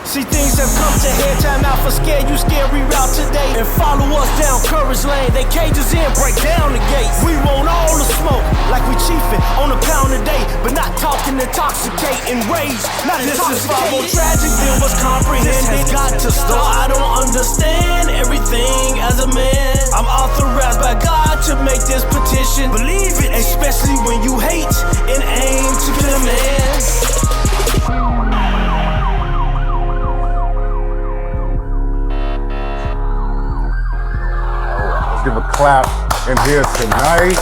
See, things have come to head, time out for scare you, scary route today. And follow us down Courage Lane, they cages in, break down the gates. We want all the smoke, like we chiefin' on a pound a day, but not talking intoxicating rage, not this intoxicating. This is far more tragic than what's comprehended. This has got to stop. I don't understand everything as a man. I'm authorized by God to make this petition. Believe it, especially when you hate and aim to kill a man. Give a clap in here tonight.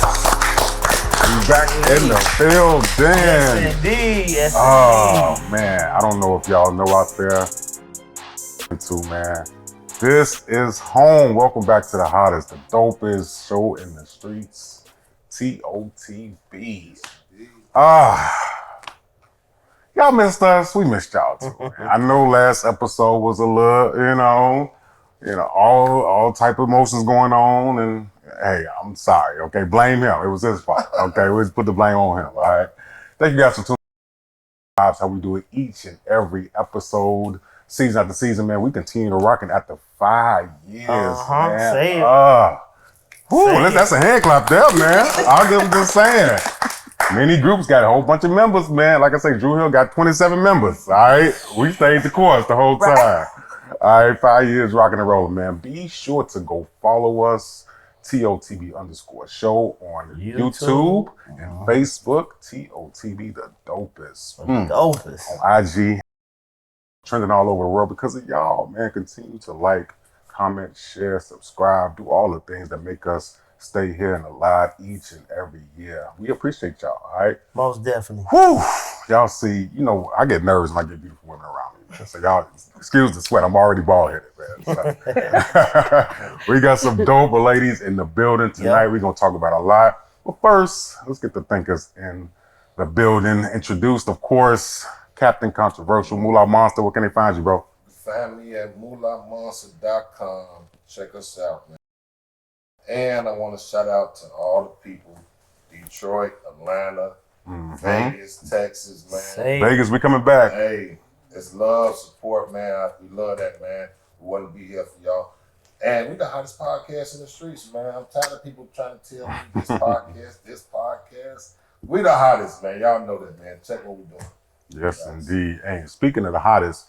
We back in the building. Yes, indeed. Yes, oh, man. I don't know if y'all know out there. Too, man. This is home. Welcome back to the hottest, the dopest show in the streets. TOTB. Y'all missed us. We missed y'all too. Man. I know last episode was a little, all type of emotions going on, and hey, I'm sorry, okay? Blame him. It was his fault, okay? We just put the blame on him, all right? Thank you guys for tuning in. How we do it each and every episode, season after season, man. We continue to rocking after 5 years, man. Say it. That's a hand clap there, man. I'm just saying. Many groups got a whole bunch of members, man. Like I say, Drew Hill got 27 members, all right? We stayed the course the whole time. All right, 5 years rocking and rolling, man. Be sure to go follow us, TOTB_show on YouTube and Facebook, TOTB the dopest. Dopest. On IG, trending all over the world because of y'all, man. Continue to like, comment, share, subscribe, do all the things that make us stay here and alive each and every year. We appreciate y'all, all right? Most definitely. Whew. Y'all see, I get nervous when I get beautiful women around me. So y'all, excuse the sweat, I'm already bald-headed, man. So. We got some dope ladies in the building tonight. Yep. We're going to talk about a lot. But first, let's get the thinkers in the building. Introduced, of course, Captain Controversial, Moolah Monster. Where can they find you, bro? Find me at moolahmonster.com. Check us out, man. And I want to shout out to all the people, Detroit, Atlanta, Vegas, Texas, man. Vegas, we coming back. Hey, it's love, support, man. We love that, man. We want to be here for y'all. And we the hottest podcast in the streets, man. I'm tired of people trying to tell me this podcast. We the hottest, man. Y'all know that, man. Check what we doing. Yes, indeed. And speaking of the hottest,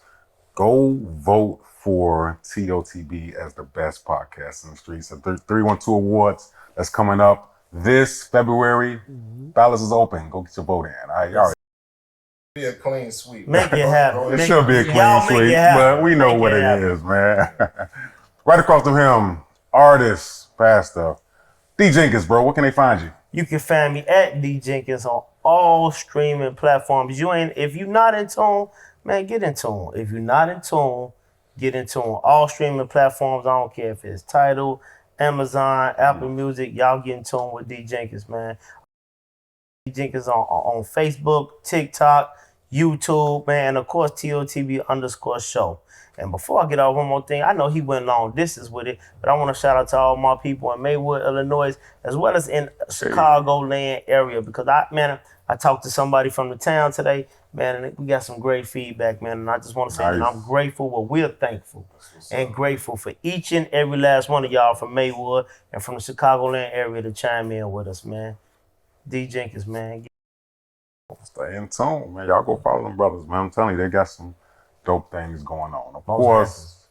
go vote for TOTB as the best podcast in the streets. The 312 Awards that's coming up this February. Ballots is open. Go get your vote in. All right, y'all. Be a clean sweep. Make it happen. It should be a clean sweep, but we know what it is, man. Right across from him, artist, pastor, D Jenkins, bro. Where can they find you? You can find me at D Jenkins on all streaming platforms. If you're not in tune, man, get in tune. If you're not in tune, get in tune. All streaming platforms. I don't care if it's Tidal, Amazon, Apple Music. Y'all get in tune with D Jenkins, man. D Jenkins on Facebook, TikTok, YouTube, man, and of course TOTB_show. And before I get off, one more thing. I know he went long distance with it, but I want to shout out to all my people in Maywood, Illinois, as well as in Chicagoland area, because I talked to somebody from the town today, man, and we got some great feedback, man. And I just want to say that I'm grateful, but we're thankful and grateful for each and every last one of y'all from Maywood and from the Chicagoland area to chime in with us, man. D Jenkins, man. Stay in tune, man. Y'all go follow them brothers, man. I'm telling you, they got some dope things going on. Of course,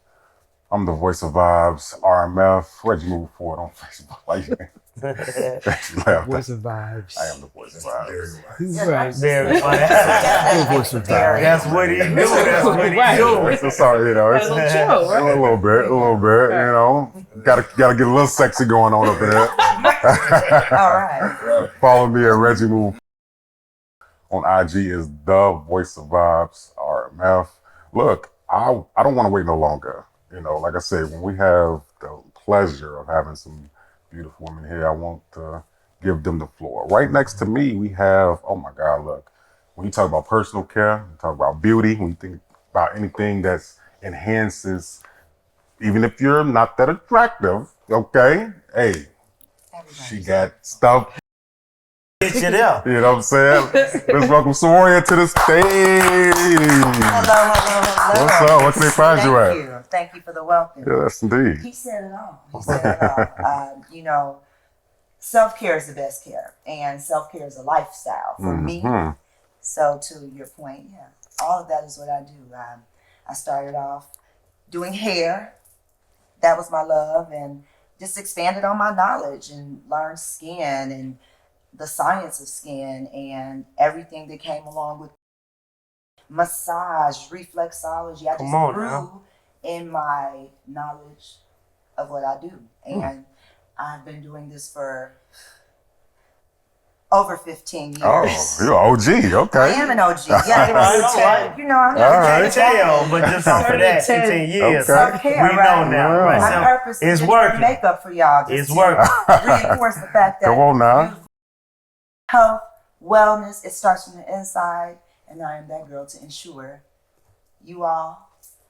I'm the voice of vibes, RMF. Where'd you move forward on Facebook? Voice of vibes. I am the voice of vibes. Right. Very funny. Voice of vibes. That's what he do. That's what he do. So sorry, it's a little bit, Gotta get a little sexy going on up there. All right. Follow me at Reggie Move on IG is the voice of vibes, RMF. Look, I don't want to wait no longer. Like I said, when we have the pleasure of having some beautiful women here, I want to give them the floor. Right next to me, we have, oh my God, look, when you talk about personal care, you talk about beauty, when you think about anything that enhances, even if you're not that attractive, okay, hey, she got stuff. get you there. You know what I'm saying? Let's welcome Soroya to the stage. Hello. What's up? What can they find you at? Thank you. Thank you for the welcome. Yes, indeed. He said it all. You know, self-care is the best care, and self-care is a lifestyle for me. So to your point, yeah, all of that is what I do. I started off doing hair. That was my love, and just expanded on my knowledge and learned skin and the science of skin and everything that came along with massage, reflexology. I just grew in my knowledge of what I do. And I've been doing this for over 15 years. Oh, you're an OG, okay. I am an OG. Yeah, you know, I'm can't tell, but just off of that, 15 years. Self-care, we know now. My Right? purpose is to working. Makeup for y'all. It's working. Reinforce the fact that Come on now. health, wellness, it starts from the inside, and I am that girl to ensure you all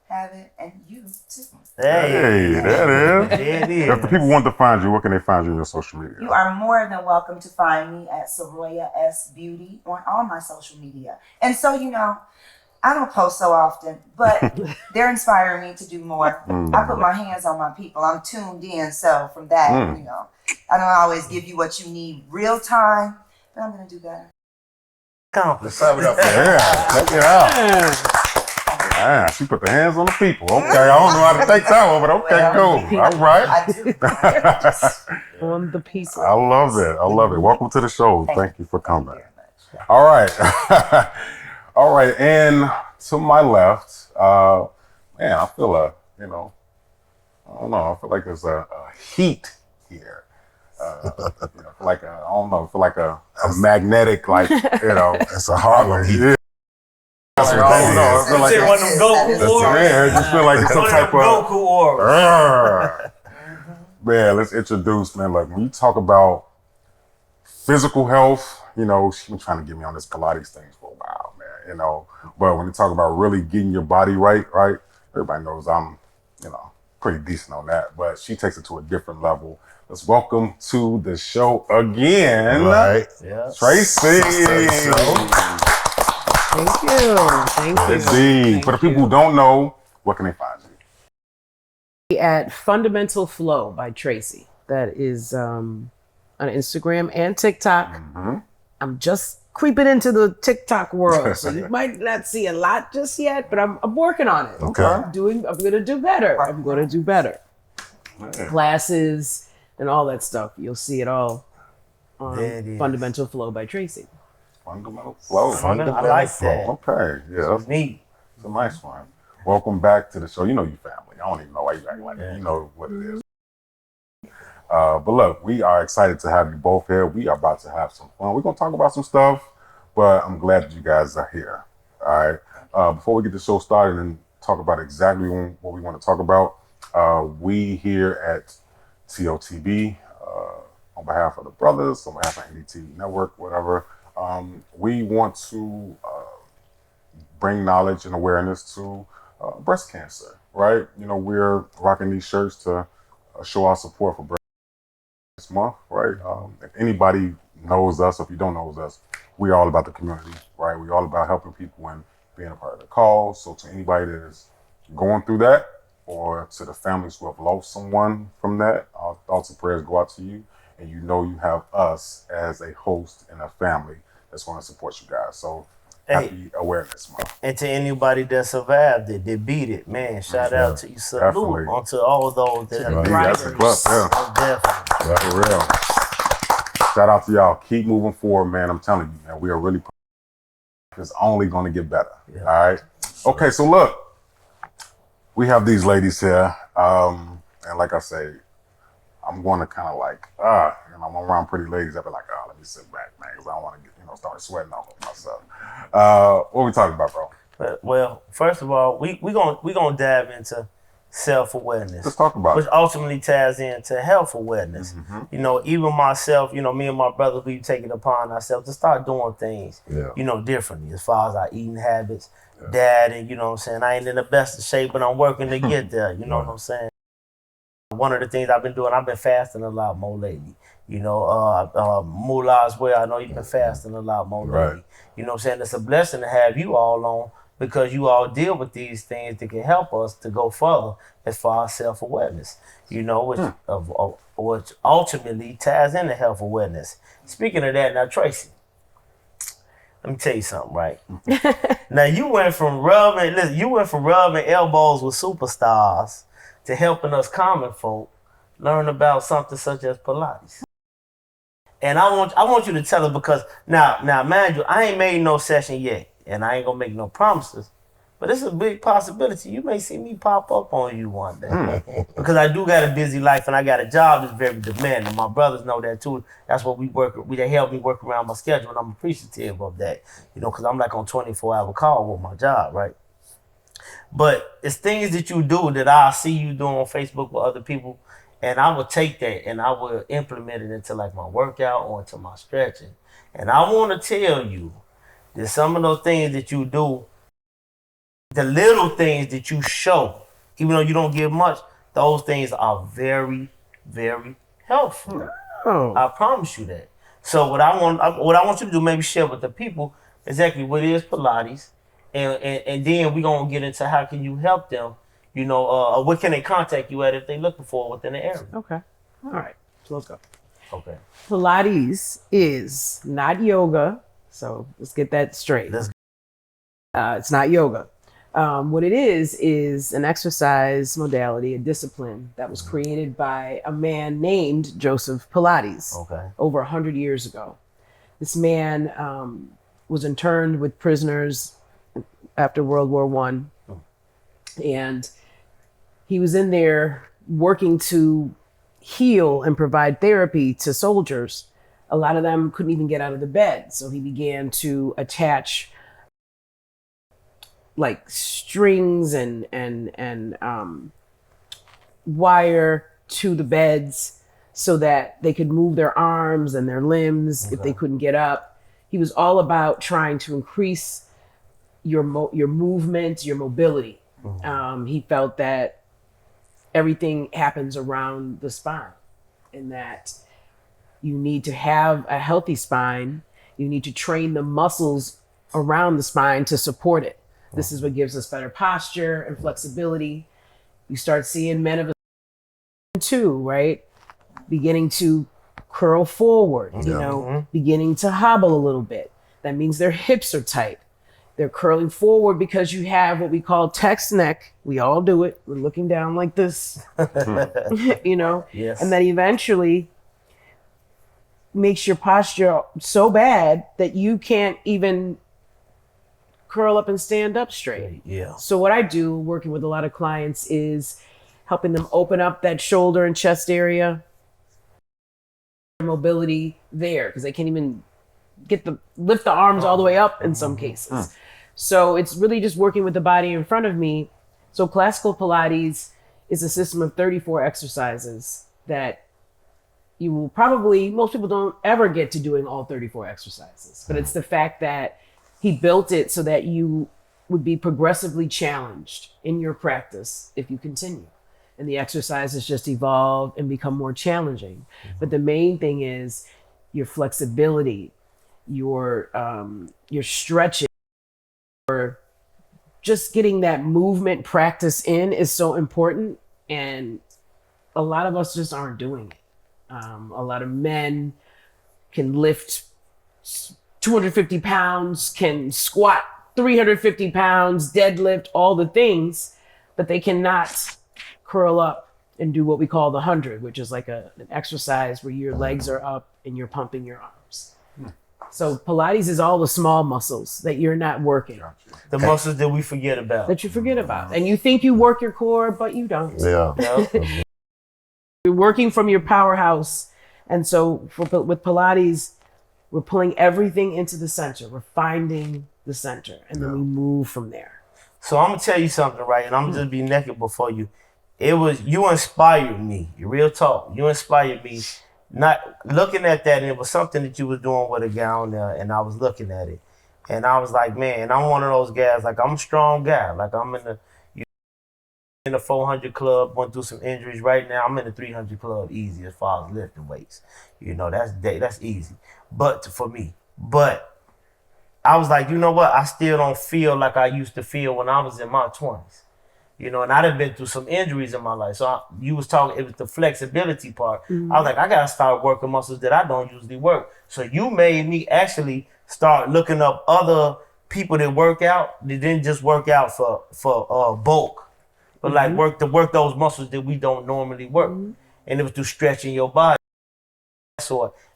have it, and you too. Hey, that is. It is. If the people want to find you, where can they find you on your social media? You are more than welcome to find me at Soroya S Beauty on all my social media. And so, you know, I don't post so often, but they're inspiring me to do more. I put my hands on my people. I'm tuned in. So from that, you know, I don't always give you what you need real time, but I'm going to do better. Let's have it up. Yeah, check it out. Yeah, she put the hands on the people. Okay, I don't know how to take that one, but okay, cool. All right. I do. On the piece. I love it. I love it. Welcome to the show. Thank you for coming. Very much. All right. All right. And to my left, man, I feel you know, I don't know. I feel like there's a heat here. You know, like I don't know. I feel like a magnetic, like, you know. It's a Harlem heat. Yeah. That's what I don't know. I feel like one of them Goku auras. yeah, I just feel like it's some type of Goku auras. Man, let's introduce, man. Like when you talk about physical health, you know, she's been trying to get me on this Pilates thing for a while, man. You know, but when you talk about really getting your body right, everybody knows I'm, you know, pretty decent on that. But she takes it to a different level. Let's welcome to the show again, Tracy. Thank you. Thank you. Indeed. For the people who don't know, where can they find you? At Fundamental Flow by Tracy. That is on Instagram and TikTok. I'm just creeping into the TikTok world, so you might not see a lot just yet, but I'm working on it. Okay. I'm gonna do better. I'm gonna do better. Classes and all that stuff. You'll see it all on Fundamental Flow by Tracy. Fundamental Flow. I like that. Okay, yeah, that's neat. It's a nice one. Welcome back to the show. You know you family. I don't even know why you act like that. You know what it is. But look, we are excited to have you both here. We are about to have some fun. We're going to talk about some stuff, but I'm glad that you guys are here. All right. Before we get the show started and talk about exactly what we want to talk about, we here at TOTB, on behalf of the brothers, on behalf of NDT Network, whatever, we want to bring knowledge and awareness to breast cancer, right? You know, we're rocking these shirts to show our support for breast this month, right? If anybody knows us, or if you don't know us, we're all about the community, right? We're all about helping people and being a part of the cause. So to anybody that is going through that, or to the families who have lost someone from that, our thoughts and prayers go out to you. And you know you have us as a host and a family that's going to support you guys. So happy Awareness Month. And to anybody that survived it, that beat it, man, shout out to you. Salute onto all of those that have that's a club, definitely. That's for real. Shout out to y'all. Keep moving forward, man. I'm telling you, man, we are really, it's only going to get better. All right. Okay, so look, we have these ladies here. And like I say, I'm going to kind of like, and I'm around pretty ladies. I'll be like, let me sit back, man, because I don't want to get, start sweating all over myself. What are we talking about, bro? Well, first of all, we gonna dive into self-awareness. Let's talk about which ultimately ties into health awareness. You know, even myself, me and my brothers, we've taken it upon ourselves to start doing things, differently as far as our eating habits, dieting, I ain't in the best of shape, but I'm working to get there, you know what I'm saying? one of the things I've been doing, I've been fasting a lot more lately. You know, Moolah as well. I know you've been fasting a lot more lately. Right. You know what I'm saying? It's a blessing to have you all on because you all deal with these things that can help us to go further as far as self-awareness. You know, which ultimately ties into health awareness. Speaking of that, now Tracy, let me tell you something, right? Now you went from rubbing elbows with superstars to helping us common folk learn about something such as Pilates. And I want you to tell us because now mind you, I ain't made no session yet, and I ain't gonna make no promises. But it's a big possibility you may see me pop up on you one day because I do got a busy life and I got a job that's very demanding. My brothers know that too. That's what they help me work around my schedule, and I'm appreciative of that. You know, because I'm like on 24-hour call with my job, right? But it's things that you do that I see you doing on Facebook with other people, and I will take that and I will implement it into like my workout or into my stretching. And I want to tell you that some of those things that you do, the little things that you show, even though you don't give much, those things are very, very helpful. Oh. I promise you that. So what I want you to do, maybe share with the people exactly what is Pilates, and then we're gonna get into how can you help them. You know, what can they contact you at if they're looking for within the area. Okay. All right. So let's go. Okay. Pilates is not yoga. So let's get that straight. It's not yoga. What it is an exercise modality, a discipline that was created by a man named Joseph Pilates over 100 years ago. This man was interned with prisoners after World War I. And he was in there working to heal and provide therapy to soldiers. A lot of them couldn't even get out of the bed. So he began to attach like strings and wire to the beds so that they could move their arms and their limbs if they couldn't get up. He was all about trying to increase your movement, your mobility. He felt that everything happens around the spine and that you need to have a healthy spine. You need to train the muscles around the spine to support it. This is what gives us better posture and flexibility. You start seeing men of a too, right? Beginning to curl forward, you know, beginning to hobble a little bit. That means their hips are tight. They're curling forward because you have what we call text neck. We all do it. We're looking down like this, you know? Yes. And then eventually makes your posture so bad that you can't even curl up and stand up straight. Yeah. So what I do working with a lot of clients is helping them open up that shoulder and chest area, mobility there, because they can't even lift the arms all the way up in some cases. So it's really just working with the body in front of me. So classical Pilates is a system of 34 exercises that you will probably, most people don't ever get to doing all 34 exercises, but it's the fact that he built it so that you would be progressively challenged in your practice if you continue. And the exercises just evolve and become more challenging. But the main thing is your flexibility, your stretching, or just getting that movement practice in is so important. And a lot of us just aren't doing it. A lot of men can lift 250 pounds, can squat 350 pounds, deadlift, all the things, but they cannot curl up and do what we call the 100, which is like an exercise where your legs are up and you're pumping your arms. So Pilates is all the small muscles that you're not working. The muscles that we forget about. That you forget about. And you think you work your core, but you don't. Yeah. You're working from your powerhouse. And so with Pilates, we're pulling everything into the center. We're finding the center, and then we move from there. So I'm gonna tell you something, right? And I'm gonna just be naked before you. You inspired me. Real talk. You inspired me. Not looking at that, and it was something that you was doing with a gown there, and I was looking at it, and I was like, man, I'm one of those guys. Like I'm a strong guy. Like I'm in the in the 400 club, went through some injuries. Right now, I'm in the 300 club easy as far as lifting weights. That's easy. But for me, I was like, you know what? I still don't feel like I used to feel when I was in my 20s. And I done been through some injuries in my life. So you was talking, it was the flexibility part. I was like, I gotta start working muscles that I don't usually work. So you made me actually start looking up other people that work out. That didn't just work out for bulk, but like work those muscles that we don't normally work. And it was through stretching your body.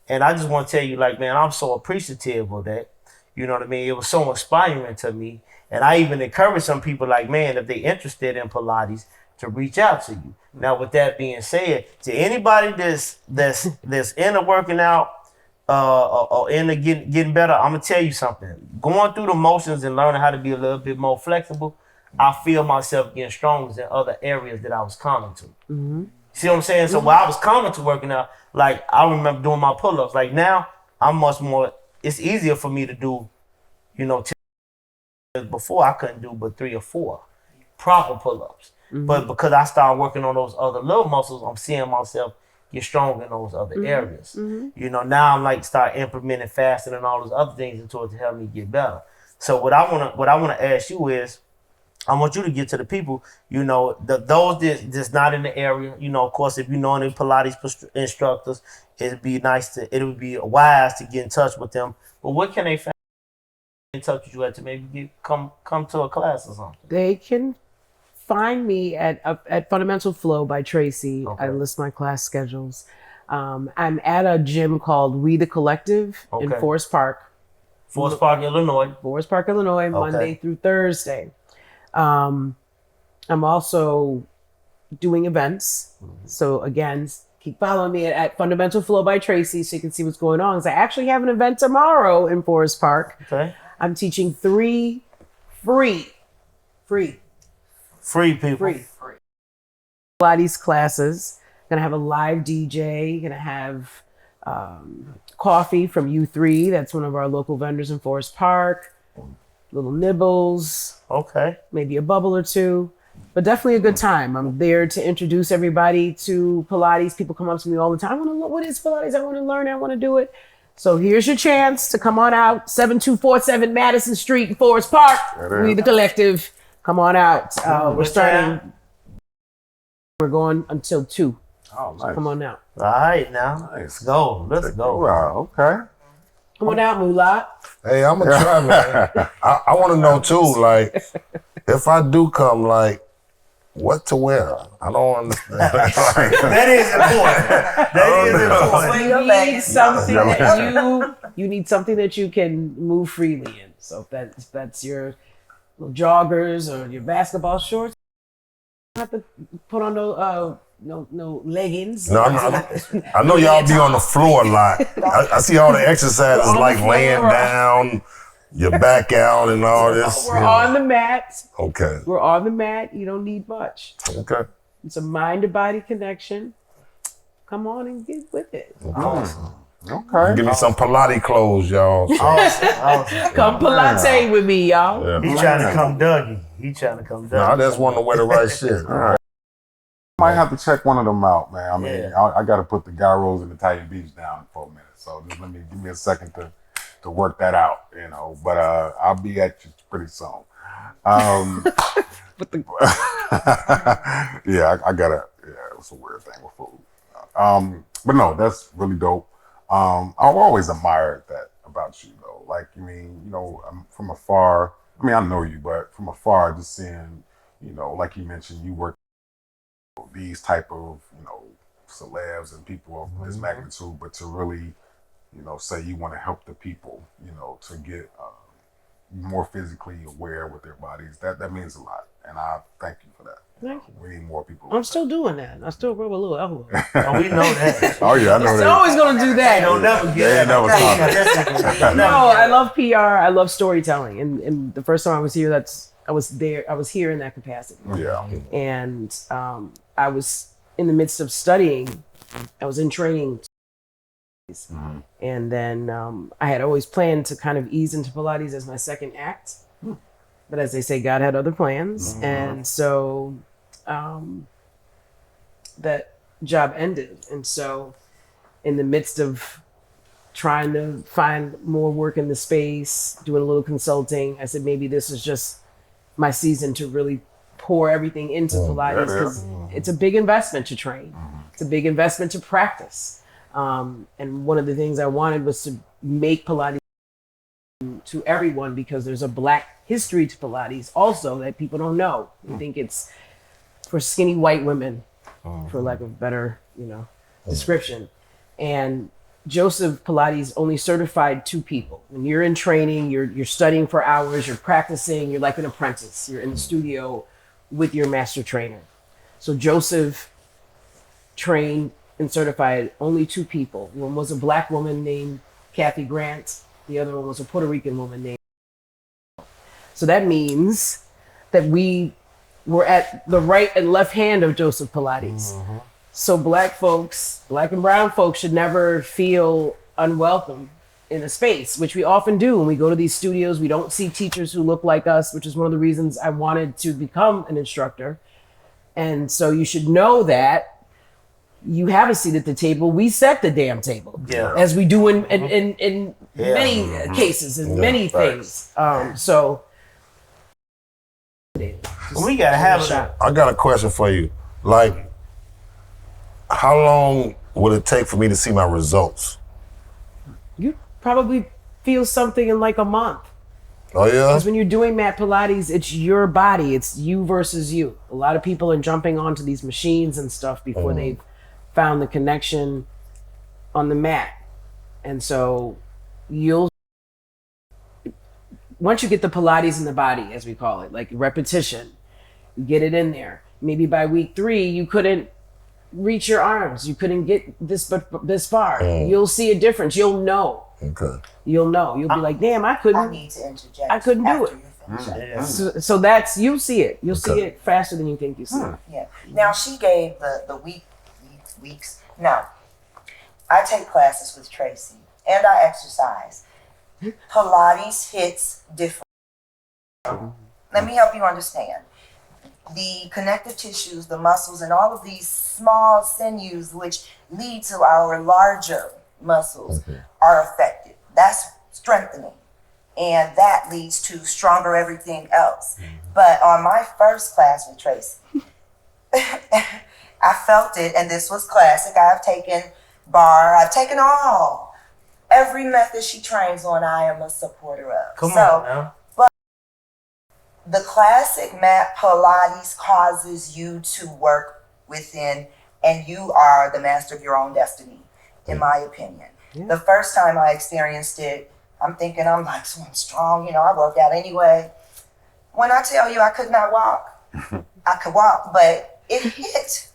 And I just want to tell you, like, man, I'm so appreciative of that. You know what I mean? It was so inspiring to me. And I even encourage some people, like, man, if they're interested in Pilates, to reach out to you. Now, with that being said, to anybody that's into working out or into getting better, I'm gonna tell you something. Going through the motions and learning how to be a little bit more flexible, I feel myself getting stronger in other areas that I was common to. See what I'm saying? So while I was common to working out, like, I remember doing my pull-ups. Like, now I'm much more. It's easier for me to do, before I couldn't do but 3 or 4 proper pull-ups. But because I started working on those other little muscles, I'm seeing myself get stronger in those other areas. Now I'm like start implementing fasting and all those other things into it to help me get better. So what I wanna ask you is, I want you to get to the people, those that's not in the area. Of course, if you know any Pilates instructors, it would be wise to get in touch with them. But what can they find in touch with you at to maybe come to a class or something? They can find me at Fundamental Flow by Tracy. Okay. I list my class schedules. I'm at a gym called We the Collective in Forest Park. Forest Park, Illinois. Forest Park, Illinois, Monday through Thursday. I'm also doing events. So again, keep following me at Fundamental Flow by Tracy so you can see what's going on. Because I actually have an event tomorrow in Forest Park. Okay. I'm teaching 3 free Pilates classes. Gonna have a live DJ. Gonna have coffee from U3. That's one of our local vendors in Forest Park. Little nibbles. Okay. Maybe a bubble or 2. But definitely a good time. I'm there to introduce everybody to Pilates. People come up to me all the time. I want to know what is Pilates. I want to learn. I want to do it. So here's your chance to come on out. 7247 Madison Street, Forest Park. We the Collective. Come on out. We're starting. We're going until 2. Oh, nice. So come on out. All right, now. Nice. Let's go. Wow, okay. Come on out, Moolah. Hey, I'm gonna try, man. I want to know too, like, if I do come, like, what to wear? I don't understand. That is important. That is important. You need something that you need something that you can move freely in. So if that's your little joggers or your basketball shorts, you don't have to put on no leggings. No, I know y'all be on the floor a lot. I see all the exercises like laying down, your back out and all this. We're on the mat. Okay. We're on the mat. You don't need much. Okay. It's a mind to body connection. Come on and get with it. Awesome. Okay. Give me some Pilates clothes, y'all. Awesome. Come Pilates with me, y'all. Yeah. He trying to come Dougie. No, I just want to wear the right shit. All right. Might have to check one of them out, man. I mean, Yeah. I got to put the gyros and the Titan Beach down for a minute. So just give me a second to work that out, But I'll be at you pretty soon. Yeah, I gotta. Yeah, it was a weird thing with food. But no, that's really dope. I've always admired that about you, though. Like, from afar. I mean, I know you, but from afar, just seeing, like you mentioned, you work with these type of, celebs and people of this magnitude, but to really, say you want to help the people, to get more physically aware with their bodies. That means a lot, and I thank you for that. Thank you. We need more people. I'm still doing that. I still rub a little elbow. Oh, we know that. Oh yeah, I know It's that. always gonna do that. Don't never They get ain't never that. No, I love PR. I love storytelling. And the first time I was here, I was here in that capacity. Yeah. And I was in the midst of studying. I was in training. And then I had always planned to kind of ease into Pilates as my second act. But as they say, God had other plans. And so that job ended. And so in the midst of trying to find more work in the space, doing a little consulting, I said, maybe this is just my season to really pour everything into Pilates, because it's a big investment to train. It's a big investment to practice. And one of the things I wanted was to make Pilates to everyone, because there's a Black history to Pilates also that people don't know. You think it's for skinny white women, for lack of better, description. And Joseph Pilates only certified 2 people. When you're in training, you're studying for hours, you're practicing, you're like an apprentice. You're in the studio with your master trainer. So Joseph trained and certified only 2 people. One was a Black woman named Kathy Grant. The other one was a Puerto Rican woman named. So that means that we were at the right and left hand of Joseph Pilates. So Black folks, Black and brown folks, should never feel unwelcome in a space, which we often do when we go to these studios. We don't see teachers who look like us, which is one of the reasons I wanted to become an instructor. And so you should know that you have a seat at the table. We set the damn table, as we do in many cases, in many things. So We gotta have it. I got a question for you. Like, how long would it take for me to see my results? You probably feel something in like a month. Oh yeah? Because when you're doing mat Pilates, it's your body. It's you versus you. A lot of people are jumping onto these machines and stuff before they've found the connection on the mat. And so once you get the Pilates in the body, as we call it, like repetition, you get it in there. Maybe by week 3, you couldn't reach your arms. You couldn't get this far. You'll see a difference. You'll know. Okay. You'll know. You'll be like, damn, I couldn't need to interject. I couldn't do it. So that's, you'll see it. You'll see Okay. it faster than you think you see it. Yeah. Now she gave the weeks. No, I take classes with Tracy and I exercise. Pilates hits different. Let me help you understand. The connective tissues, the muscles, and all of these small sinews which lead to our larger muscles are affected. That's strengthening. And that leads to stronger everything else. But on my first class with Tracy, I felt it, and this was classic. I've taken bar, I've taken every method she trains on, I am a supporter of. Come on now. But the classic mat Pilates causes you to work within, and you are the master of your own destiny, in my opinion. Yeah. The first time I experienced it, I'm thinking I'm like, so I'm strong, I work out anyway. When I tell you I could not walk, I could walk, but it hit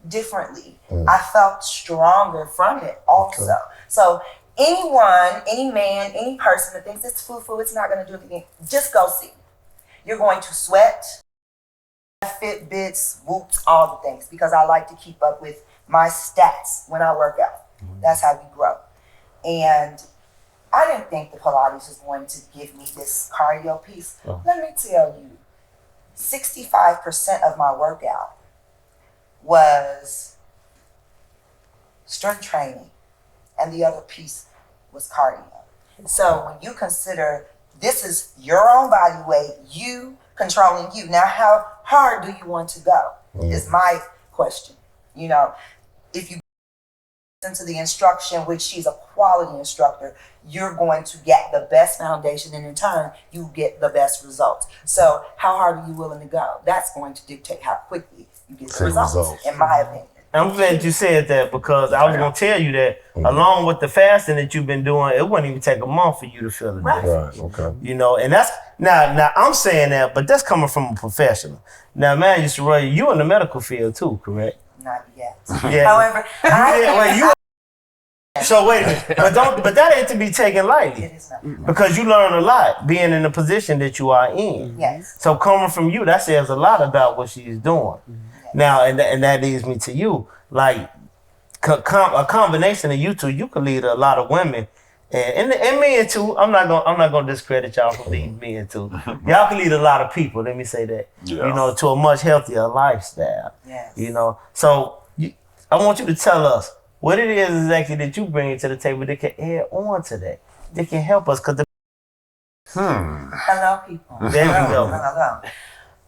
differently. I felt stronger from it also. So anyone, any man, any person that thinks it's foo-foo, it's not going to do anything, just go see. You're going to sweat, Fitbits, whoops, all the things, because I like to keep up with my stats when I work out. That's how we grow. And I didn't think the Pilates was going to give me this cardio piece. Let me tell you, 65% of my workout was strength training, and the other piece was cardio. So when you consider this is your own body weight, you controlling you. Now, how hard do you want to go? Is my question. If you listen to the instruction, which she's a quality instructor, you're going to get the best foundation, and in turn, you get the best results. So how hard are you willing to go? That's going to dictate how quickly you get the results, in my opinion. I'm glad you said that, because I was gonna tell you that along with the fasting that you've been doing, it wouldn't even take a month for you to feel the difference. Right, okay. And that's now I'm saying that, but that's coming from a professional. Now, man, Soroya, you in the medical field too, correct? Not yet. Yeah. However, So wait a minute, but that ain't to be taken lightly, it is not. because you learn a lot being in the position that you are in. Yes. So coming from you, that says a lot about what she's doing. Now, and that leads me to you. Like, a combination of you two, you could lead a lot of women And men too. I'm not gonna discredit y'all for being men too. Y'all can lead a lot of people. Let me say that. Yeah. You know, to a much healthier lifestyle. Yes. You know, so I want you to tell us what it is exactly that you bring to the table that can add on to that. That can help us, cause Hello, people. There we go. Hello.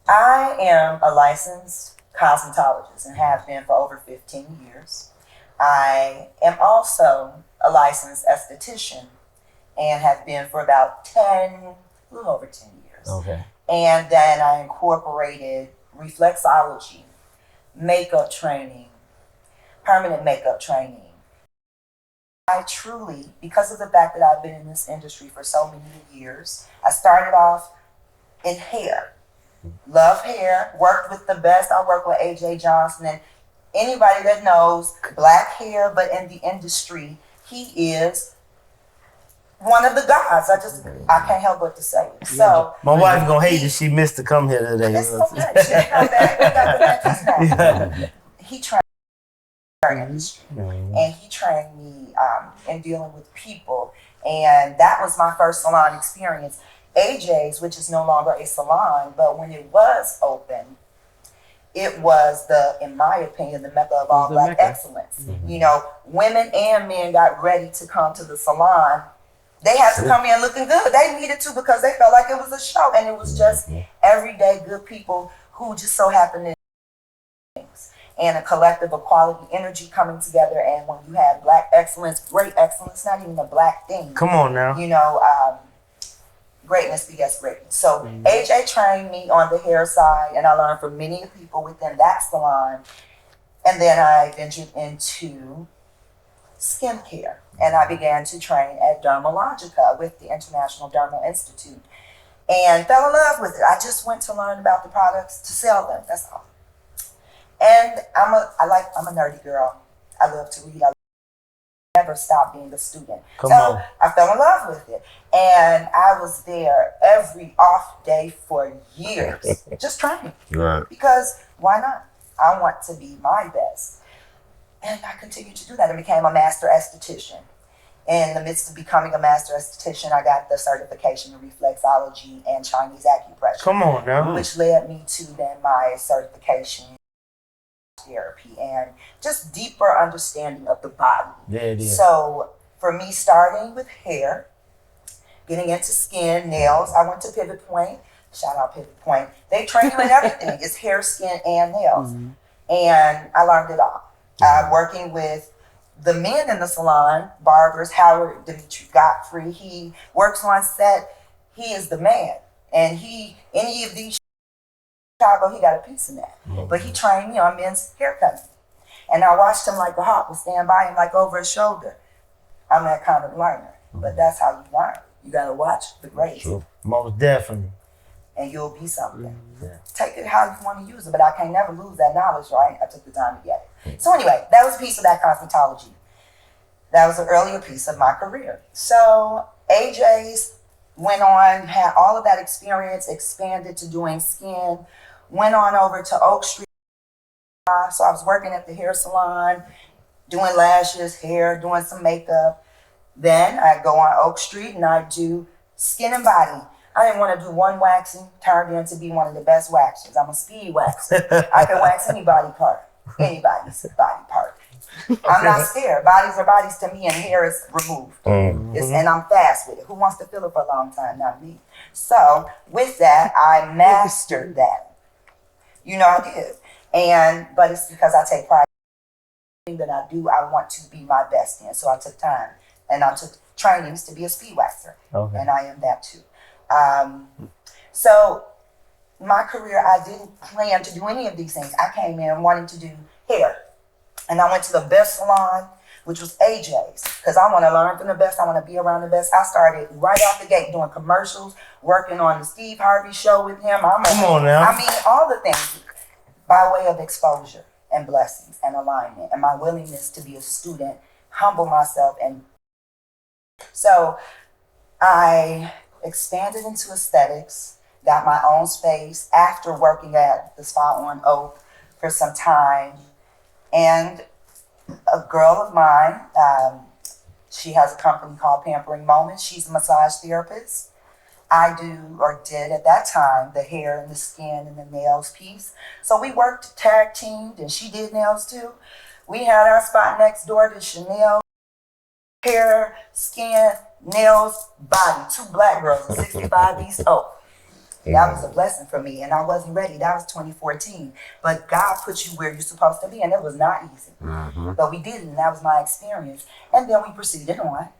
I am a licensed cosmetologist and have been for over 15 years. I am also a licensed esthetician and have been for about a little over 10 years. Okay. And then I incorporated reflexology, makeup training, permanent makeup training. I truly, because of the fact that I've been in this industry for so many years, I started off in hair. Love hair, worked with the best. I worked with AJ Johnson, and anybody that knows black hair, but in the industry, he is one of the gods. I can't help but to say it. So My wife gonna hate that she missed to come here today. it's okay. She come back. We got the matches now. He trained in the industry, and he trained me in dealing with people, and that was my first salon experience. AJ's, which is no longer a salon, but when it was open, it was in my opinion, the mecca of all black excellence. You know, women and men got ready to come to the salon. They had to come in looking good. They needed to because they felt like it was a show, and it was just everyday good people who just so happened to things and a collective of quality energy coming together. And when you have black excellence, great excellence, not even a black thing. Come on now. You know, greatness begets greatness. So AJ trained me on the hair side, and I learned from many people within that salon. And then I ventured into skincare, and I began to train at Dermalogica with the International Dermal Institute, and fell in love with it. I just went to learn about the products to sell them. That's all. And I'm a nerdy girl. I love to read. I never stopped being a student. Come on. I fell in love with it. And I was there every off day for years, just training. Right. Because why not? I want to be my best. And I continued to do that and became a master esthetician. In the midst of becoming a master esthetician, I got the certification in reflexology and Chinese acupressure. Come on now. Which led me to then my certification therapy and just deeper understanding of the body. There it is. So for me, starting with hair, getting into skin, nails, I went to Pivot Point. Shout out Pivot Point. They train you in everything. It's hair, skin, and nails. And I learned it all. Working with the men in the salon, barbers, Howard Dimitri Godfrey, he works on set. He is the man. And any of these Chicago, he got a piece in that. But he trained me on men's haircutting. And I watched him like a hawk, would stand by him like over his shoulder. I'm that kind of learner. But that's how you learn. You gotta watch the greats. Sure. Most definitely. And you'll be something. Yeah. Take it how you want to use it, but I can never lose that knowledge, right? I took the time to get it. So anyway, that was a piece of that cosmetology. That was an earlier piece of my career. So AJ's went on, had all of that experience, expanded to doing skin, went on over to Oak Street. So I was working at the hair salon, doing lashes, hair, doing some makeup. Then I go on Oak Street and I do skin and body. I didn't want to do one waxing, turned in to be one of the best waxers. I'm a speed waxer. I can wax anybody's body part. I'm not scared. Bodies are bodies to me, and hair is removed. And I'm fast with it. Who wants to feel it for a long time? Not me. So with that, I mastered that. You know, I did. But it's because I take pride in everything that I do. I want to be my best in. So I took time, and I took trainings to be a speed waxer. Okay. And I am that too. So my career, I didn't plan to do any of these things. I came in wanting to do hair. And I went to the best salon, which was AJ's, because I want to learn from the best. I want to be around the best. I started right off the gate doing commercials, working on the Steve Harvey show with him. Come on now. I mean, all the things by way of exposure and blessings and alignment and my willingness to be a student, humble myself. And so I expanded into aesthetics, got my own space after working at the spa on Oak for some time. And a girl of mine, She has a company called Pampering Moments. She's a massage therapist. I do, or did at that time, the hair and the skin and the nails piece. So we worked tag teamed, and she did nails too. We had our spot next door to Chanel. Hair, skin, nails, body. 2 black girls in 65 East Oak. That was a blessing for me, and I wasn't ready. That was 2014. But God put you where you're supposed to be, and it was not easy. But we did it, and that was my experience. And then we proceeded on,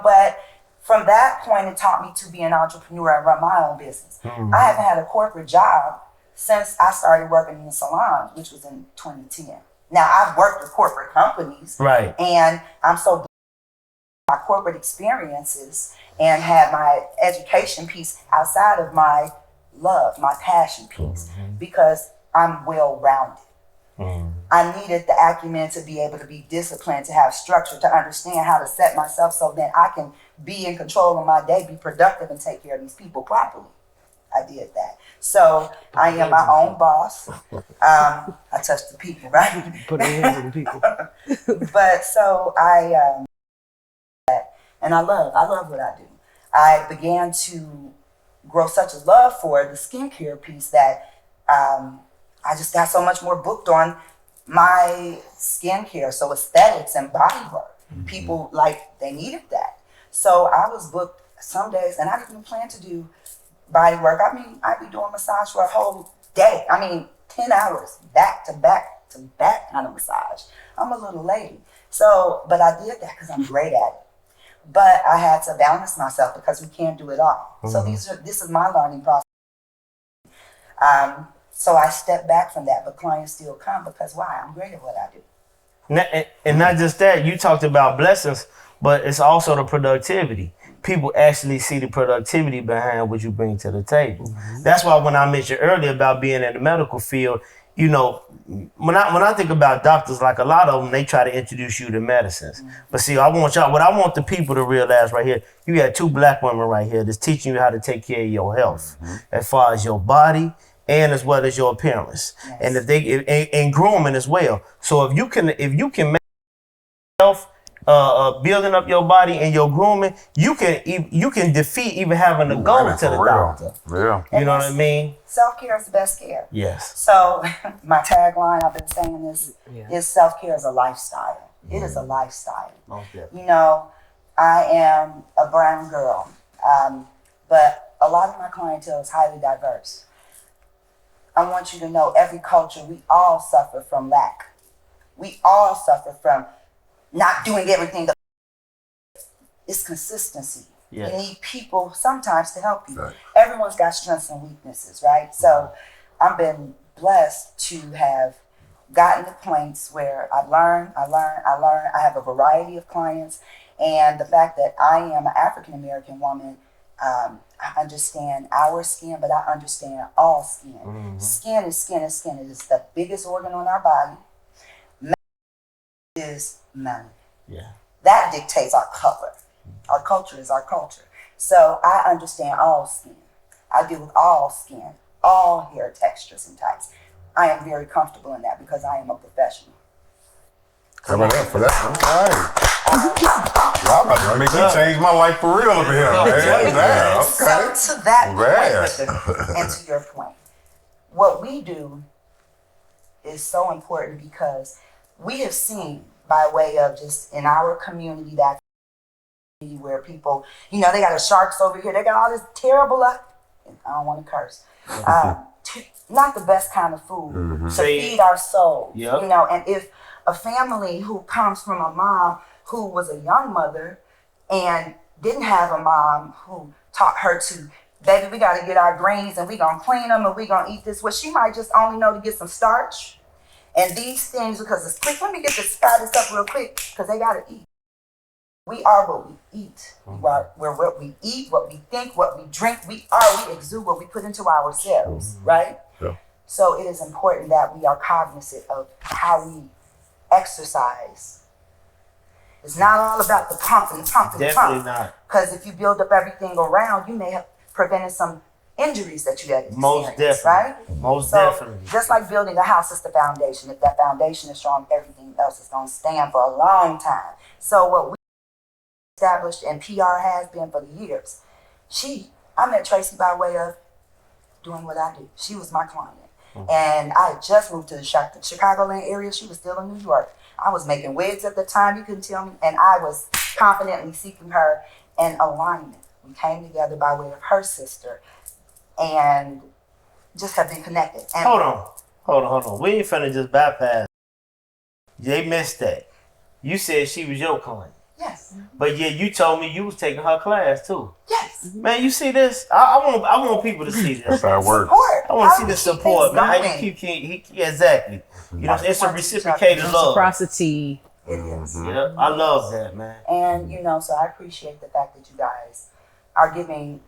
but from that point, it taught me to be an entrepreneur and run my own business. I haven't had a corporate job since I started working in the salon, which was in 2010. Now, I've worked with corporate companies, Right. and I'm so blessed with my corporate experiences and had my education piece outside of my love, my passion piece, because I'm well-rounded. I needed the acumen to be able to be disciplined, to have structure, to understand how to set myself so that I can be in control of my day, be productive, and take care of these people properly. I did that. So I am my own boss. I touch the people, right? Put your hands on the people. But so and I love what I do. I began to grow such a love for the skincare piece that I just got so much more booked on my skincare, so aesthetics and body work. People they needed that. So I was booked some days, and I didn't even plan to do body work. I mean, I'd be doing massage for a whole day. 10 hours, back to back to back kind of massage. I'm a little lady. So, but I did that because I'm great at it. But I had to balance myself because we can't do it all. So this is my learning process. So I stepped back from that, but clients still come because why? I'm great at what I do. And not just that, you talked about blessings, but it's also the productivity. People actually see the productivity behind what you bring to the table. That's why when I mentioned earlier about being in the medical field, when I think about doctors, like a lot of them, they try to introduce you to medicines. But see, what I want the people to realize right here, you got 2 black women right here that's teaching you how to take care of your health, as far as your body and as well as your appearance, and and grooming as well. So if you can make health, building up your body and your grooming, you can defeat even having to go to the doctor. Yeah. You know what I mean? Self-care is the best care. Yes. So my tagline, I've been saying this, is self-care is a lifestyle. It is a lifestyle. Most definitely. I am a brown girl, but a lot of my clientele is highly diverse. I want you to know every culture, we all suffer from lack. We all suffer from not doing everything. It's consistency. Yes. You need people sometimes to help you. Right. Everyone's got strengths and weaknesses, right? So I've been blessed to have gotten to points where I learn. I have a variety of clients. And the fact that I am an African-American woman, I understand our skin, but I understand all skin. Skin is skin is skin. It is the biggest organ on our body. Is money. Yeah. That dictates our color. Our culture is our culture. So I understand all skin. I deal with all skin, all hair textures and types. I am very comfortable in that because I am a professional. How about that for that? All right. Y'all about to make me change my life for real over here, man. Yeah, okay. So to that Man. point, and to your point, what we do is so important because we have seen by way of just in our community that where people, they got the sharks over here, they got all this terrible, I don't want to curse, not the best kind of food to feed our souls, and if a family who comes from a mom who was a young mother and didn't have a mom who taught her to, baby, we got to get our greens and we going to clean them and we going to eat this, well, she might just only know to get some starch. And these things, because it's quick, let me get this up real quick, because they got to eat. We are what we eat. We're what we eat, what we think, what we drink. We exude what we put into ourselves, right? Yeah. So it is important that we are cognizant of how we exercise. It's not all about the pumping. Definitely not. Because if you build up everything around, you may have prevented some injuries that you had experienced, Most definitely. right? Most So definitely. just like building a house is the foundation. If that foundation is strong, everything else is going to stand for a long time. So what we established and PR has been for years. I met Tracy by way of doing what I do. She was my client. And I had just moved to the Chicagoland area. She was still in New York. I was making wigs at the time, you couldn't tell me. And I was confidently seeking her in alignment. We came together by way of her sister and just have been connected. And Hold on. We ain't finna just bypass. They missed that. You said she was your client. yes, But yeah, you told me you was taking her class too. yes. Man, you see this? I want people to see this. That's how it works. Support. I want to see How the we keep support, things man. How you going. keep exactly. You know, it's a reciprocated love. Reciprocity. It is. Yeah, I love that, man. And, so I appreciate the fact that you guys are giving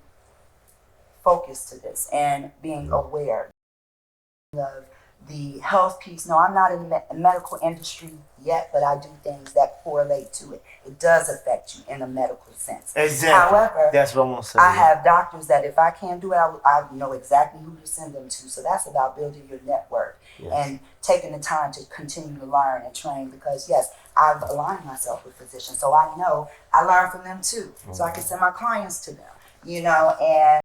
focus to this and being aware of the health piece. No, I'm not in the medical industry yet, but I do things that correlate to it. It does affect you in a medical sense. Exactly. However, That's what I'm gonna say. I have doctors that if I can't do it, I know exactly who to send them to. So that's about building your network and taking the time to continue to learn and train because, yes, I've aligned myself with physicians. So I know I learn from them too. So I can send my clients to them, and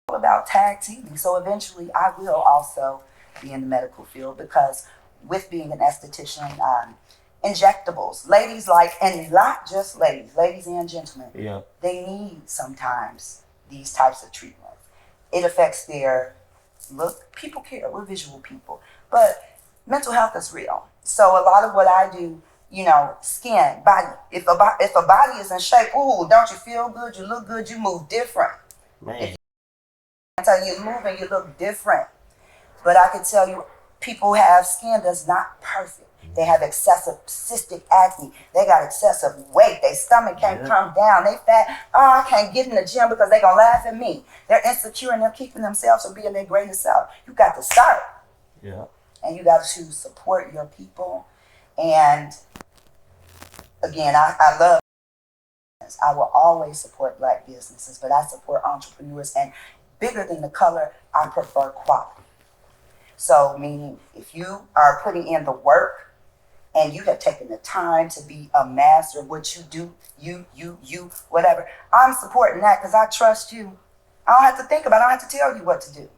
all about tag teaming. So eventually I will also be in the medical field because with being an esthetician, injectables, ladies and not just ladies and gentlemen, they need sometimes these types of treatments. It affects their look. People care. We're visual people. But mental health is real. So a lot of what I do, skin, body. If a body is in shape, ooh, don't you feel good? You look good. You move different. Man. So you move and you look different. But I can tell you, people have skin that's not perfect. They have excessive cystic acne. They got excessive weight. Their stomach can't come down. They fat. Oh, I can't get in the gym because they're going to laugh at me. They're insecure and they're keeping themselves from being their greatest self. You got to start. Yeah. And you got to support your people. And again, I love business. I will always support Black businesses, but I support entrepreneurs. And bigger than the color, I prefer quality. So meaning if you are putting in the work and you have taken the time to be a master of what you do, you, whatever, I'm supporting that because I trust you. I don't have to think about it. I don't have to tell you what to do.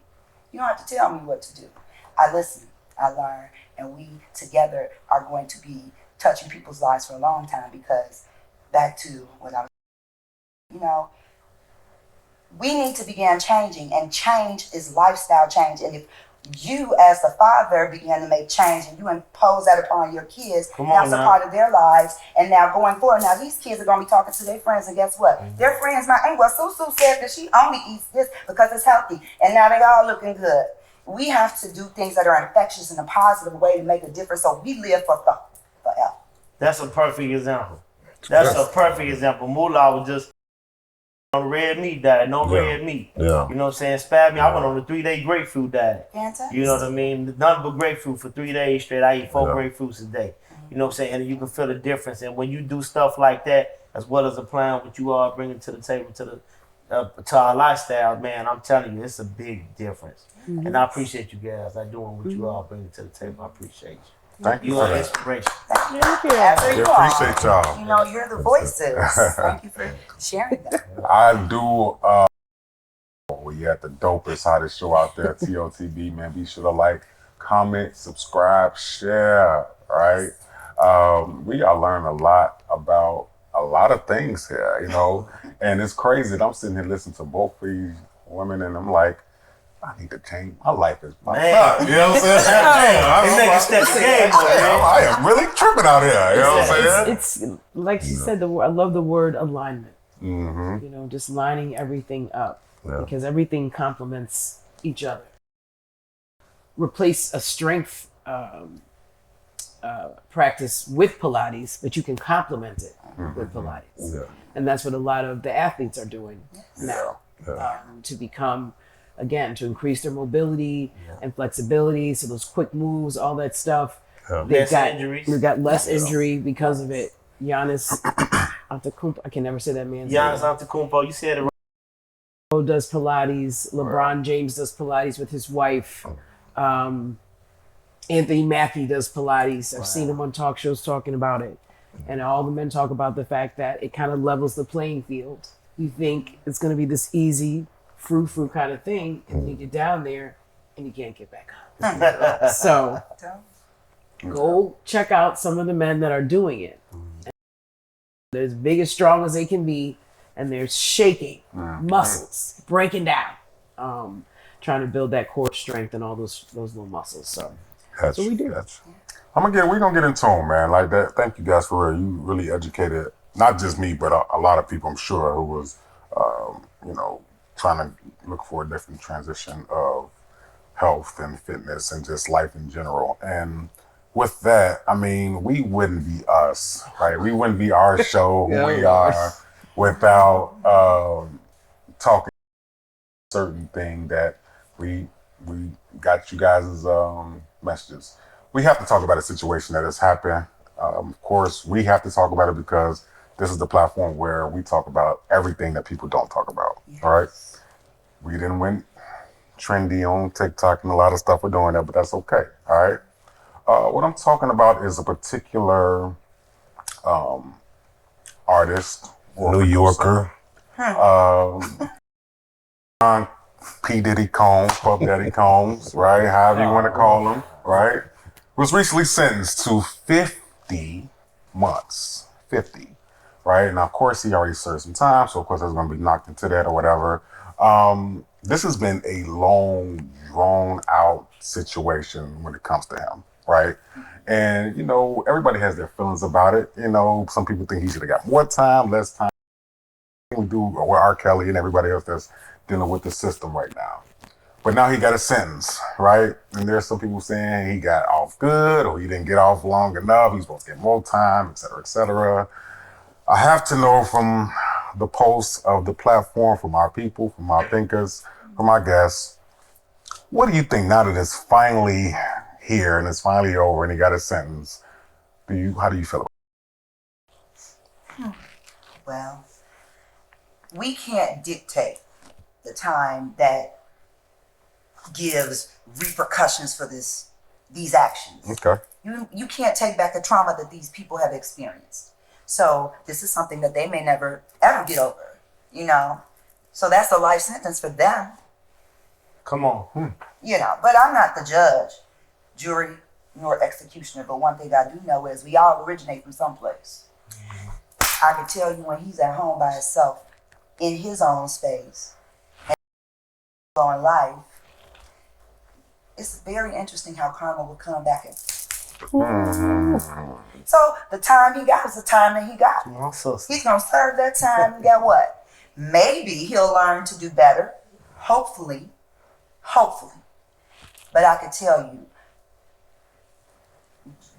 You don't have to tell me what to do. I listen, I learn, and we together are going to be touching people's lives for a long time because back to what I was, we need to begin changing, and change is lifestyle change. And if you as the father begin to make change and you impose that upon your kids, now it's a part of their lives. And now going forward, now these kids are going to be talking to their friends, and guess what? Their friends might, hey, well, Susu said that she only eats this because it's healthy, and now they all looking good. We have to do things that are infectious in a positive way to make a difference so we live forever. That's a perfect example. That's a perfect example. Moolah was just on red meat diet, red meat. Yeah. You know what I'm saying? Spad me. I went on a 3-day grapefruit diet. Fantastic. You know what I mean? Nothing but grapefruit for 3 days straight. I eat 4 grapefruits a day. You know what I'm saying? And you can feel the difference. And when you do stuff like that, as well as applying what you are bringing to the table to our lifestyle, man, I'm telling you, it's a big difference. Mm-hmm. And I appreciate you guys. I doing what you all bringing to the table. I appreciate you. Thank you You for are that. inspiration. Thank you. We appreciate y'all. You're the voices. Thank you for sharing that. I do. We at the dopest, hottest show out there, TOTB, man. Be sure to like, comment, subscribe, share, right? We are learning a lot about a lot of things here, and it's crazy that I'm sitting here listening to both these women, and I'm like, I need to change. My life is my fuck. You know what I'm saying? They make a step the game, I am really tripping out here. You know what I'm saying? It's like she said. I love the word alignment. Mm-hmm. Just lining everything up because everything complements each other. Replace a strength practice with Pilates, but you can complement it with Pilates, and that's what a lot of the athletes are doing now to become. Again, to increase their mobility and flexibility, so those quick moves, all that stuff. We've got less injury because of it. Giannis Antetokounmpo, I can never say that man's name. Giannis Antetokounmpo, you said it right. Does Pilates. LeBron James does Pilates with his wife. Anthony Mackie does Pilates. I've seen him on talk shows talking about it. And all the men talk about the fact that it kind of levels the playing field. You think it's going to be this easy, frou kind of thing, and then you get down there and you can't get back up. So go check out some of the men that are doing it. They're as big as strong as they can be, and they're shaking muscles, breaking down, trying to build that core strength and all those little muscles. So that's what we do. We're gonna get into them, man. Like that. Thank you guys for real. You really educated not just me, but a lot of people, I'm sure, who was, trying to look for a different transition of health and fitness and just life in general. And with that, I mean, we wouldn't be us, right? We wouldn't be our show, who we are, without talking certain thing that we got you guys' messages. We have to talk about a situation that has happened. Of course, we have to talk about it because this is the platform where we talk about everything that people don't talk about. Yes. All right. We didn't went trendy on TikTok and a lot of stuff we're doing that, but that's okay. All right. What I'm talking about is a particular artist, New Yorker, P. Diddy Combs, Puff Daddy Combs, right? However you want to call him, right? Was recently sentenced to 50 months. 50, right? Now, of course, he already served some time, so of course, that's going to be knocked into that or whatever. This has been a long, drawn-out situation when it comes to him, right? And, everybody has their feelings about it. Some people think he should have got more time, less time. We do with R. Kelly and everybody else that's dealing with the system right now. But now he got a sentence, right? And there's some people saying he got off good or he didn't get off long enough. He's supposed to get more time, et cetera, et cetera. I have to know from the posts of the platform, from our people, from our thinkers, from our guests, what do you think now that it's finally here and it's finally over and he got a sentence? How do you feel about it? Well, we can't dictate the time that gives repercussions for these actions. Okay. You can't take back the trauma that these people have experienced. So this is something that they may never ever get over, So that's a life sentence for them. Come on. But I'm not the judge, jury, nor executioner. But one thing I do know is we all originate from someplace. I can tell you when he's at home by himself, in his own space, and on life, it's very interesting how karma will come back in. So the time he got is the time that he got. He's gonna serve that time and get what? Maybe he'll learn to do better. Hopefully. But I can tell you,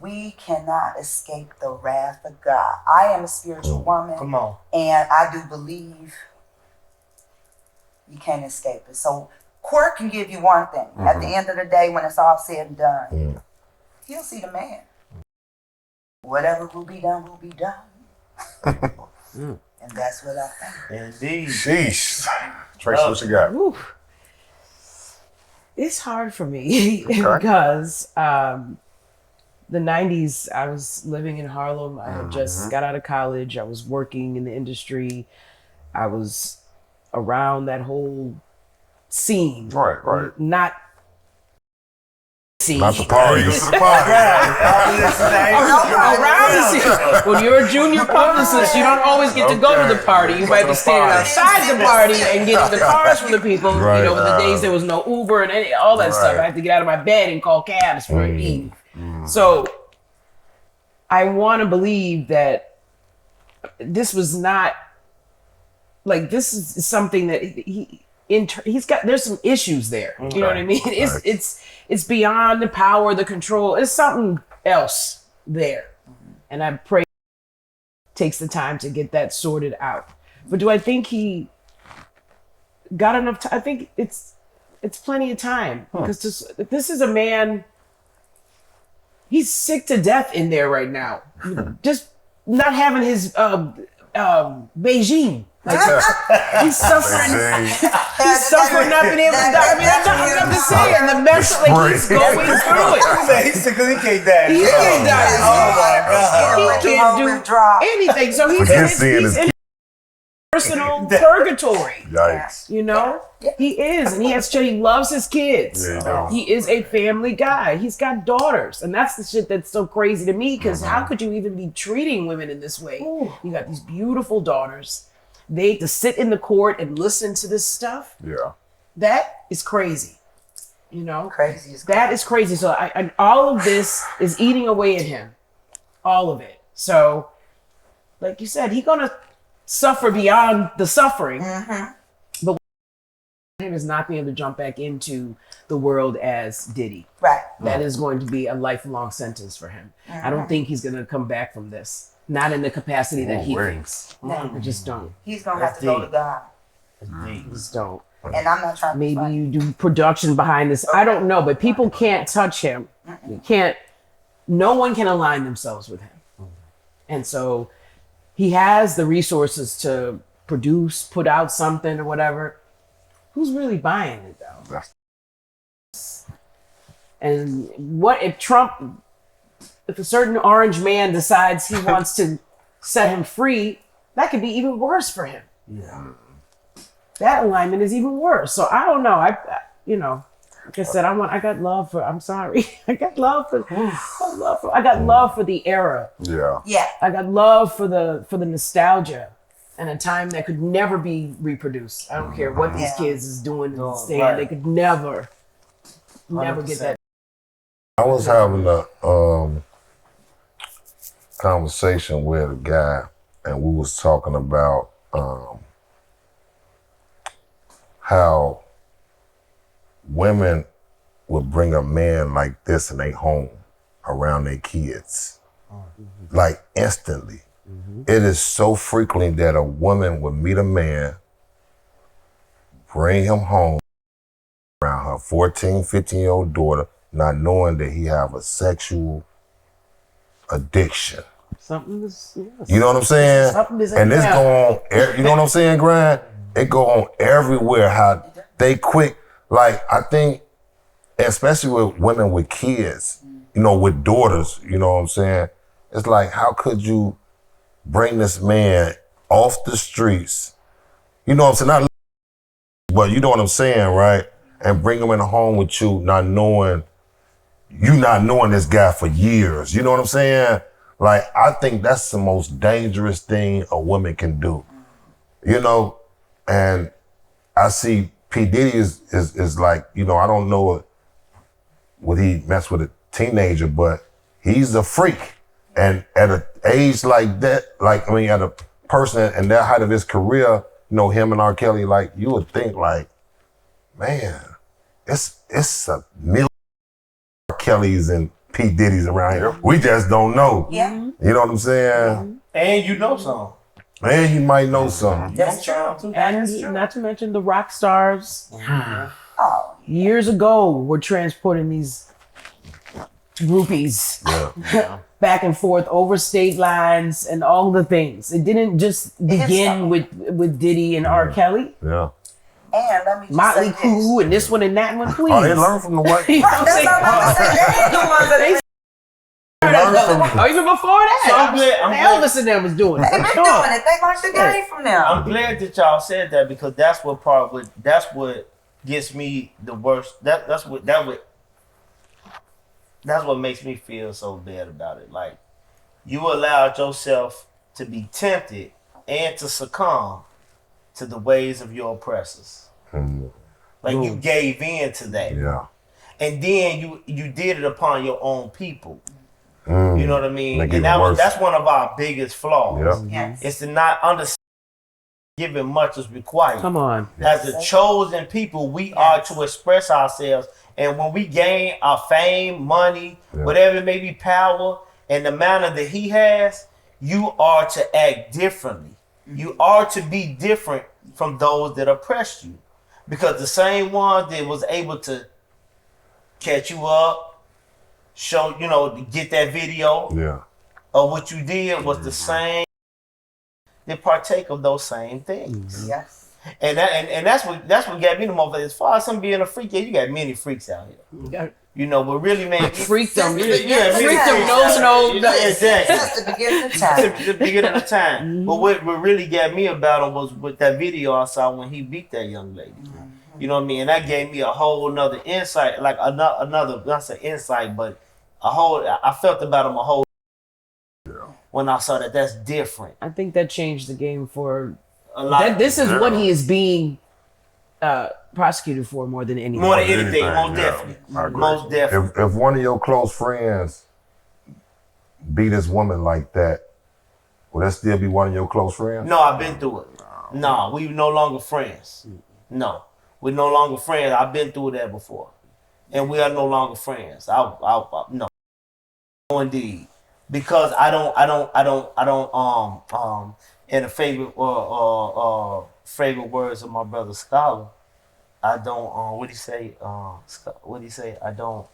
we cannot escape the wrath of God. I am a spiritual woman. Come on. And I do believe you can't escape it. So court can give you one thing. At the end of the day, when it's all said and done, he'll see the man. Whatever will be done, will be done. And that's what I think. Indeed. Sheesh. Tracy, what you got? Ooh. It's hard for me because the 90s, I was living in Harlem. I had just got out of college. I was working in the industry. I was around that whole scene. Right. Not scene. Not the party. This is the party. Around the scene. When you're a junior publicist, you don't always get to go to the party. You might be standing outside the party and getting the cars from the people. Right. In the days there was no Uber and all that stuff. I had to get out of my bed and call cabs for Eve. So I want to believe that this was not this is something that he's got. There's some issues there. You know what I mean? It's beyond the power, the control. It's something else there, and I pray takes the time to get that sorted out. But do I think he got enough time? I think it's plenty of time because this is a man. He's sick to death in there right now. Just not having his Beijing. Like, he's suffering. He's suffering not being able to die. I mean, I'm just saying the mess like he's going through it. He said, 'cause he can't die. He can't die. Oh my God. He can't do anything. So he's in personal purgatory. Yikes. You know, he is, and he loves his kids. Yeah, He is a family guy. He's got daughters, and that's the shit that's so crazy to me. Because how could you even be treating women in this way? You got these beautiful daughters. They to sit in the court and listen to this stuff. Yeah. That is crazy. You know, Crazy is that is crazy. So and all of this is eating away at him, all of it. So, like you said, he's gonna suffer beyond the suffering. But him is not being able to jump back into the world as Diddy. Right. That is going to be a lifelong sentence for him. I don't think he's gonna come back from this. Not in the capacity that he thinks. I just don't. He's gonna have to go to God. I just don't. And I'm not trying to be Maybe funny. you do production behind this. I don't know, but people can't touch him. You can't. No one can align themselves with him. And so he has the resources to produce, put out something or whatever. Who's really buying it though? And what if Trump, if a certain orange man decides he wants to set him free, that could be even worse for him. Yeah. That alignment is even worse. So I don't know. Like I said, I got love for, I'm sorry. I got love for the era. Yeah. Yeah. I got love for the nostalgia and a time that could never be reproduced. I don't care what these kids is doing and saying. right. They could never get that. I was having a conversation with a guy, and we was talking about how women would bring a man like this in their home around their kids, like instantly. It is so frequently that a woman would meet a man, bring him home around her 14, 15-year-old daughter, not knowing that he have a sexual addiction. Something is, yes. You know what I'm saying? Something is And this in go on, you know what I'm saying, Grant? It go on everywhere, how they quick, like I think, especially with women with kids, you know, with daughters, you know what I'm saying? It's like, how could you bring this man off the streets, you know what I'm saying? Not, but you know what I'm saying, right? And bring him in the home with you, not knowing this guy for years. You know what I'm saying? Like, I think that's the most dangerous thing a woman can do. You know? And I see P. Diddy is like, you know, I don't know would he mess with a teenager, but he's a freak. And at an age like that, at a person in that height of his career, you know, him and R. Kelly, like, you would think like, man, it's a million R. Kellys and P. Diddy's around here. We just don't know. Yeah. You know what I'm saying? And you know some. And he might know something. That's true. And not to mention the rock stars Oh, years ago were transporting these groupies back and forth over state lines and all the things. It didn't just begin with Diddy and R. Kelly. Yeah. and let me just Motley say this. Crue and this one and that one, please. Oh, they learn from the white. You know what I'm That's saying? what I'm about to say. They ain't the ones that Oh, even before that. So I'm glad- Elvis and them was doing it. they've been doing it. They learned the game from them. I'm glad that y'all said that because that's what gets me the worst. That's what makes me feel so bad about it. Like, you allowed yourself to be tempted and to succumb to the ways of your oppressors. Like, you gave in to that. Yeah. And then you did it upon your own people. You know what I mean? Make it And worse. that's one of our biggest flaws. Yeah. Yes. It's to not understand giving much is required. Come on. As a chosen people, we are to express ourselves. And when we gain our fame, money, whatever it may be, power, and the manner that he has, you are to act differently. You are to be different from those that oppressed you. Because the same one that was able to catch you up, show, get that video Yeah. of what you did was the same that partake of those same things. Yes. And that's what got me the most. As far as some being a freak, yeah, you got many freaks out here. You know, but really, man, Freak them. Just the yeah, beginning freak of them, time. yeah, exactly. Just the beginning of time. The beginning of time. But what really got me about him was with that video I saw when he beat that young lady. You know what I mean? And that gave me a whole another insight, like another not say insight, but I felt about him a whole when I saw that. That's different. I think that changed the game for A lot. this is what he is being prosecuted for more than anything. More than anything, Anything, most yeah. definitely. I agree. Most definitely. If one of your close friends beat this woman like that, will that still be one of your close friends? No, I've been through it. No, we no longer friends. No, we're no longer friends. I've been through that before, and we are no longer friends. No, indeed, because I don't. In the favorite favorite words of my brother Scholar, I don't. What do you say? What do you say? I don't.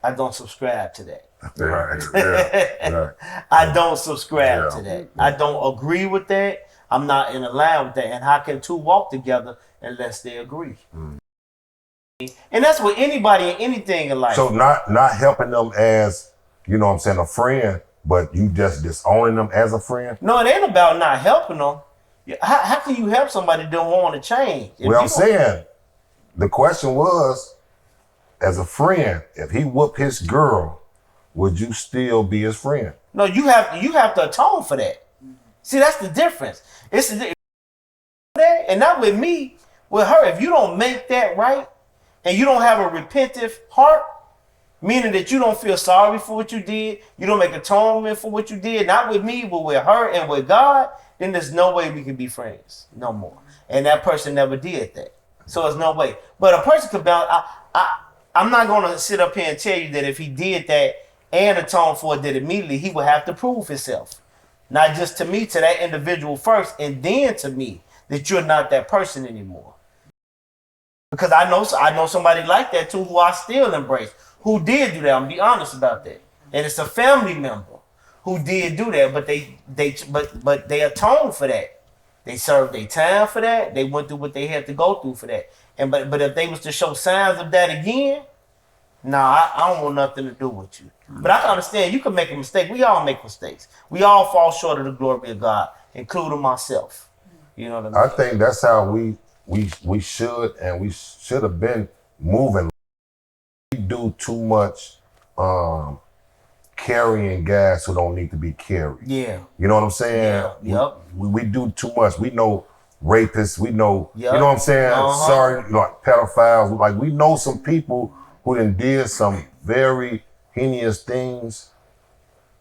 I don't subscribe to that. Right. Yeah. Right. I don't subscribe Yeah. to that. I don't agree with that. I'm not in a line with that. And how can two walk together unless they agree? And that's with anybody and anything in life. So not helping them as, you know what I'm saying, a friend, but you just disowning them as a friend? No, it ain't about not helping them. How can you help somebody that don't want to change? If Well, I'm you don't- saying, the question was, as a friend, if he whooped his girl, would you still be his friend? No, you have to atone for that. See, that's the difference. It's and not with me, with her. If you don't make that right, and you don't have a repentive heart, meaning that you don't feel sorry for what you did, you don't make atonement for what you did, not with me, but with her and with God, then there's no way we can be friends no more. And that person never did that, so there's no way. But a person could bounce. I'm not gonna sit up here and tell you that if he did that and atone for it, that immediately he would have to prove himself. Not just to me, to that individual first, and then to me, that you're not that person anymore. Because I know somebody like that too, who I still embrace, who did do that. I'm gonna be honest about that. And it's a family member who did do that, but they atoned for that. They served their time for that. They went through what they had to go through for that. And but if they was to show signs of that again, nah, I don't want nothing to do with you. But I can understand you can make a mistake. We all make mistakes. We all fall short of the glory of God, including myself. You know what I mean? I think that's how we should have been moving. We do too much carrying guys who don't need to be carried. Yeah. You know what I'm saying? Yeah. Yep. We do too much. We know rapists. We know, Yep. you know what I'm saying? Uh-huh. Sorry, like pedophiles. Like we know some people who done did some very heinous things,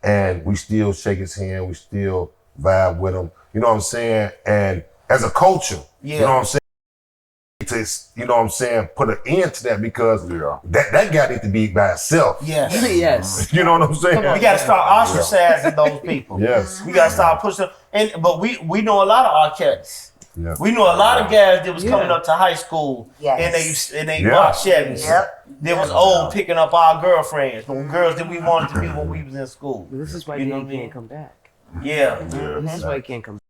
and we still shake his hand. We still vibe with him. You know what I'm saying? And as a culture, Yeah. you know what I'm saying? To, you know what I'm saying? Put an end to that because that guy need to be by itself. Yes. Yes. You know what I'm saying? We got to start ostracizing those people. Yes. We got to start pushing. But we know a lot of R. Kellys. Yeah. We know a lot of guys that was coming Yeah. up to high school Yes. and they Yeah. bought Chevys. Yep. They was old picking up our girlfriends, the girls that we wanted to be when we was in school. This is why You know he what I mean? can't come back. Yeah. That's why he can't come back.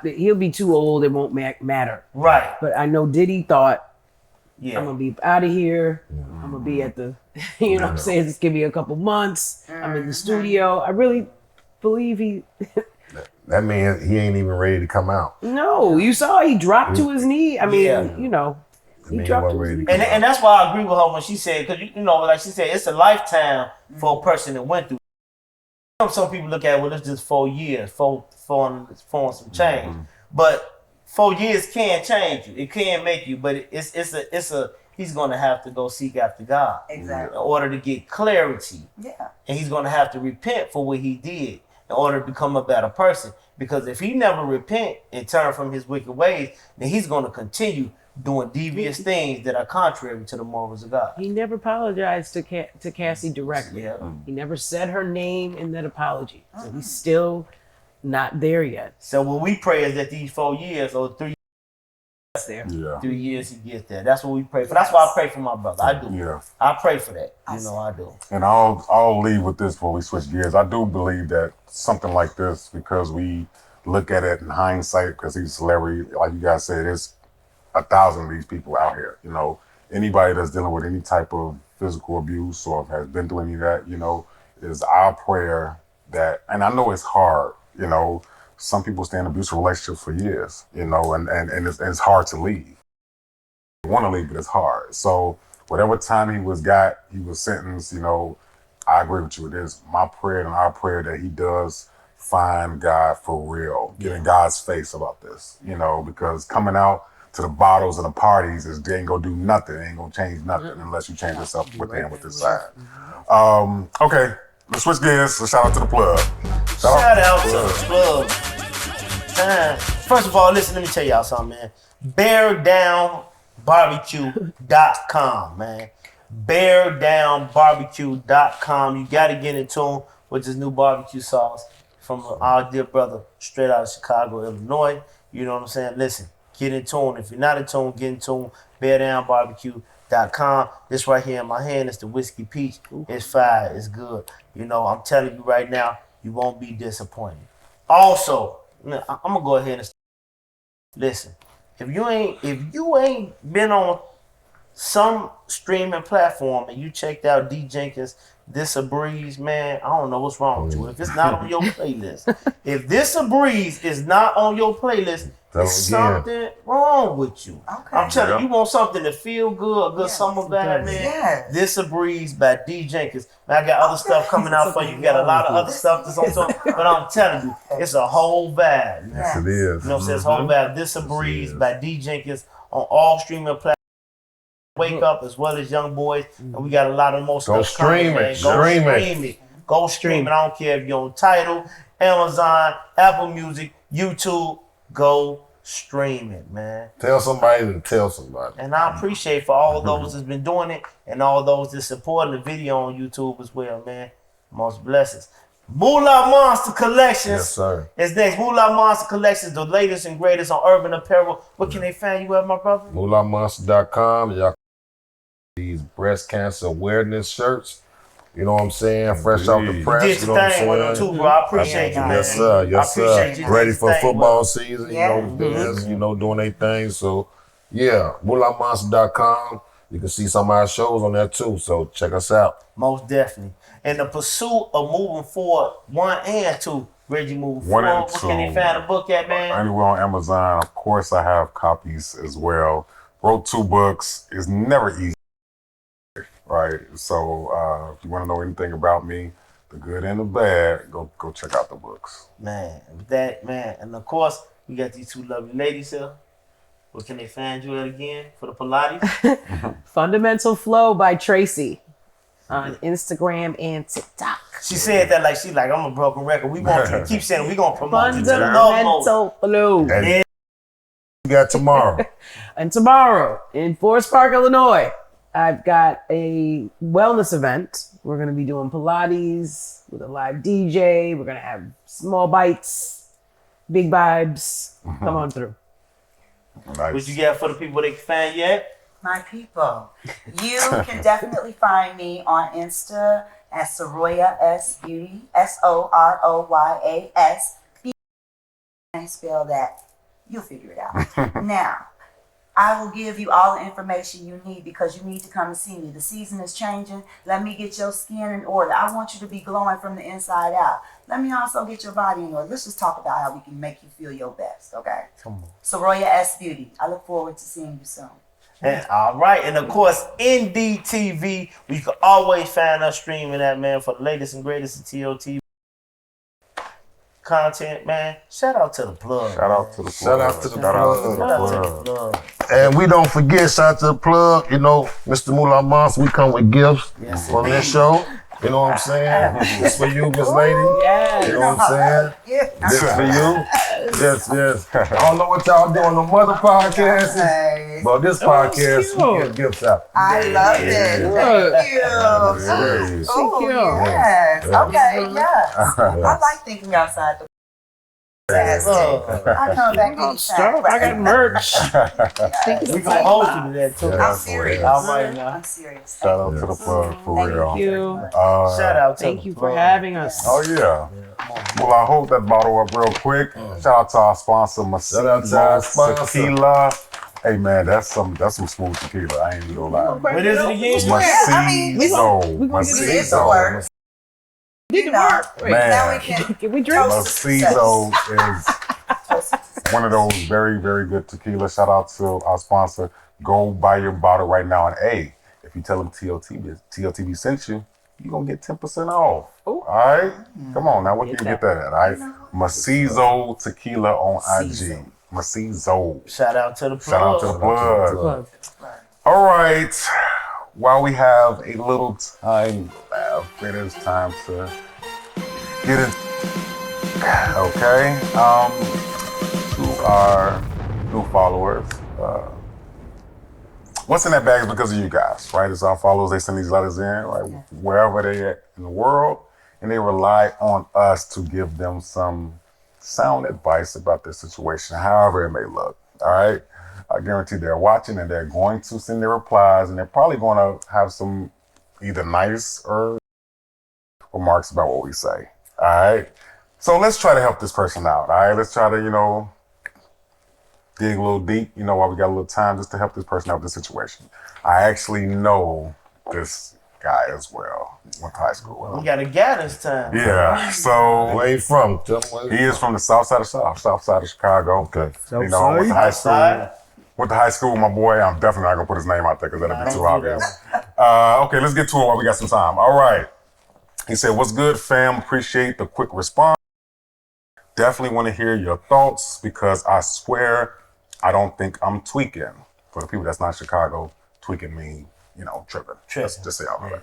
He'll be too old. It won't matter. Right. But I know Diddy thought, Yeah. I'm going to be out of here. I'm going to be at the, you know what I'm saying? Just give me a couple months. I'm in the studio. I really believe he, That man, he ain't even ready to come out. no, you saw he dropped to his knee. I mean, Yeah. you know, he Man, dropped to wasn't his ready knee. to come And that's why I agree with her when she said, because you know, like she said, it's a lifetime for a person that went through. Some people look at, well, it's just 4 years, four some change. But 4 years can change you. It can make you, but it's a he's gonna have to go seek after God in Exactly. order to get clarity. Yeah. And he's gonna have to repent for what he did in order to become a better person. Because if he never repent and turn from his wicked ways, then he's gonna continue doing devious things that are contrary to the morals of God. He never apologized to Cassie directly. Yeah. He never said her name in that apology. So he's still not there yet. So what we pray is that these 4 years or 3 there. Yeah. 3 years he gets there. That's what we pray for. That's why I pray for my brother. I do. Yeah. I pray for that. You know I do. And I'll leave with this before we switch gears. I do believe that something like this, because we look at it in hindsight, because he's a celebrity, like you guys said, there's 1,000 of these people out here. You know, anybody that's dealing with any type of physical abuse or has been through any of that, you know, is our prayer that, and I know it's hard, you know, some people stay in abusive relationships for years, you know, and it's hard to leave. You want to leave, but it's hard. So whatever time he was sentenced, you know, I agree with you with this. My prayer and our prayer that he does find God for real, get in God's face about this, you know, because coming out to the bottles and the parties they ain't gonna do nothing. It ain't gonna change nothing unless you change yourself within with this side. Okay, let's switch gears. Let's shout out to the plug. Shout out to the plug. First of all, listen, let me tell y'all something, man. BearDownBarbecue.com, man. BearDownBarbecue.com. You gotta get in tune with this new barbecue sauce from our dear brother straight out of Chicago, Illinois. You know what I'm saying? Listen, get in tune. If you're not in tune, get in tune. BearDownBarbecue.com. This right here in my hand is the Whiskey Peach. It's fire. It's good. You know, I'm telling you right now, you won't be disappointed. Also, I'm gonna go ahead and listen. If you ain't been on some streaming platform and you checked out D Jenkins, This a Breeze, man, I don't know what's wrong with you. If it's not on your playlist, if This a Breeze is not on your playlist, there's something wrong with you. Okay. I'm telling you, you want something to feel good, a good summer vibe, man. Yes. This a Breeze by D Jenkins. Man, I got other stuff coming out for you. You got a lot of other stuff that's on top, but I'm telling you, it's a whole vibe. Yes, it is. You know what I'm saying? It's a whole vibe. This a Breeze by D Jenkins on all streaming platforms. Wake Up as well as Young Boys, and we got a lot of more stuff stream coming, it, man. stream it. Go stream it. I don't care if you're on Tidal, Amazon, Apple Music, YouTube. Go stream it, man. Tell somebody to tell somebody. And I appreciate for all those that's been doing it and all those that supporting the video on YouTube as well, man. Most blessings. Moolah Monster Collections. Yes, sir. Is next. Moolah Monster Collections, the latest and greatest on urban apparel. What can they find you at, my brother? MoolahMonster.com. Y'all these breast cancer awareness shirts. You know what I'm saying? Fresh out the press. You did You your know what thing with I'm them saying? too, bro. I appreciate you, man. Yes, sir. Yes, I appreciate sir. you. Ready Did for your thing, football bro. season. Yeah. You know, doing their thing. So, yeah, MoolahMonster.com. You can see some of our shows on there too. So check us out. Most definitely. And the pursuit of moving forward, 1 and 2. Reggie moving 1 forward. and What can they 2. find the book at, man? Anywhere on Amazon. Of course, I have copies as well. Wrote 2 books. It's never easy, right? So if you want to know anything about me, the good and the bad, go check out the books. Man, with that, man. And of course, we got these 2 lovely ladies here. Where can they find you at again for the Pilates? Fundamental Flow by Tracy on Instagram and TikTok. She said that like I'm a broken record. We want you to keep saying we gonna promote you to the utmost. Fundamental Flow. And you got tomorrow. And tomorrow in Forest Park, Illinois, I've got a wellness event. We're going to be doing Pilates with a live DJ. We're going to have small bites, big vibes. Come on through. Nice. What you got for the people they can find yet? My people, you can definitely find me on Insta at Soroya S Beauty, SOROYAS. I spell that. You'll figure it out. Now, I will give you all the information you need because you need to come and see me. The season is changing. Let me get your skin in order. I want you to be glowing from the inside out. Let me also get your body in order. Let's just talk about how we can make you feel your best, okay? Come on. Soroya S Beauty. I look forward to seeing you soon. And, all right, and of course, NDTV, you can always find us streaming that, man, for the latest and greatest in TOTB content, man. Shout out to the plug. Shout out to the Shout plug. out to the Shout out to plug. the Shout out to the plug. plug. And we don't forget, shout out to the plug, you know, Mr. Moolah Monster, we come with gifts Yes, from this show. You know what I'm saying? This for you, Miss Lady. Yes. You know what I'm saying? Yeah. This for you. Yes, yes. I don't know what y'all do on the mother podcast, Nice. but this podcast, we cute. get gifts out. I love it. Thank you. Yes. Oh, Thank you. yes. Okay, yes. I like thinking outside the Fantastic. I come back anytime. I got merch. We gonna hold you to that too. I'm serious. All right now. I'm serious. Shout out to the plug for Thank real. Thank you. Shout out to Thank the you for plug. having us. Oh yeah. Well, I hold that bottle up real quick. Shout out to our sponsor, Ms Shout out to our sponsor. Tequila. Hey man, that's some smooth tequila. I ain't even gonna lie. What is it again? Macizo. It's a Macizo. word. Did the work. Wait, Man. Now we can Can we drink? Macizo is one of those very, very good tequila. Shout out to our sponsor. Go buy your bottle right now. And hey, if you tell them TOTB sent you, you're going to get 10% off. Ooh. All right? Come on now. Where can you get that at? All right? Macizo Tequila on IG. Macizo. Shout out to the plug. Shout out to the plug. All right. While we have a little time left, it is time to get in. Okay. To our new followers. What's in that bag is because of you guys, right? It's our followers. They send these letters in, right? Wherever they're at in the world. And they rely on us to give them some sound advice about their situation, however it may look. All right. I guarantee they're watching and they're going to send their replies and they're probably going to have some either nice or remarks about what we say. All right. So let's try to help this person out. All right. Let's try to, dig a little deep, while we got a little time just to help this person out with the situation. I actually know this guy as well. Went to high school with him. We got a guy this time. Yeah. So Where you from? Tell me where he is from the south side of Chicago. Okay. I went to high school. Went to high school with my boy. I'm definitely not gonna put his name out there because that'd be too obvious. Okay, let's get to it while we got some time. All right. He said, "What's good, fam? Appreciate the quick response. Definitely want to hear your thoughts because I swear I don't think I'm tweaking." For the people that's not Chicago, tweaking mean, tripping. Just say all right.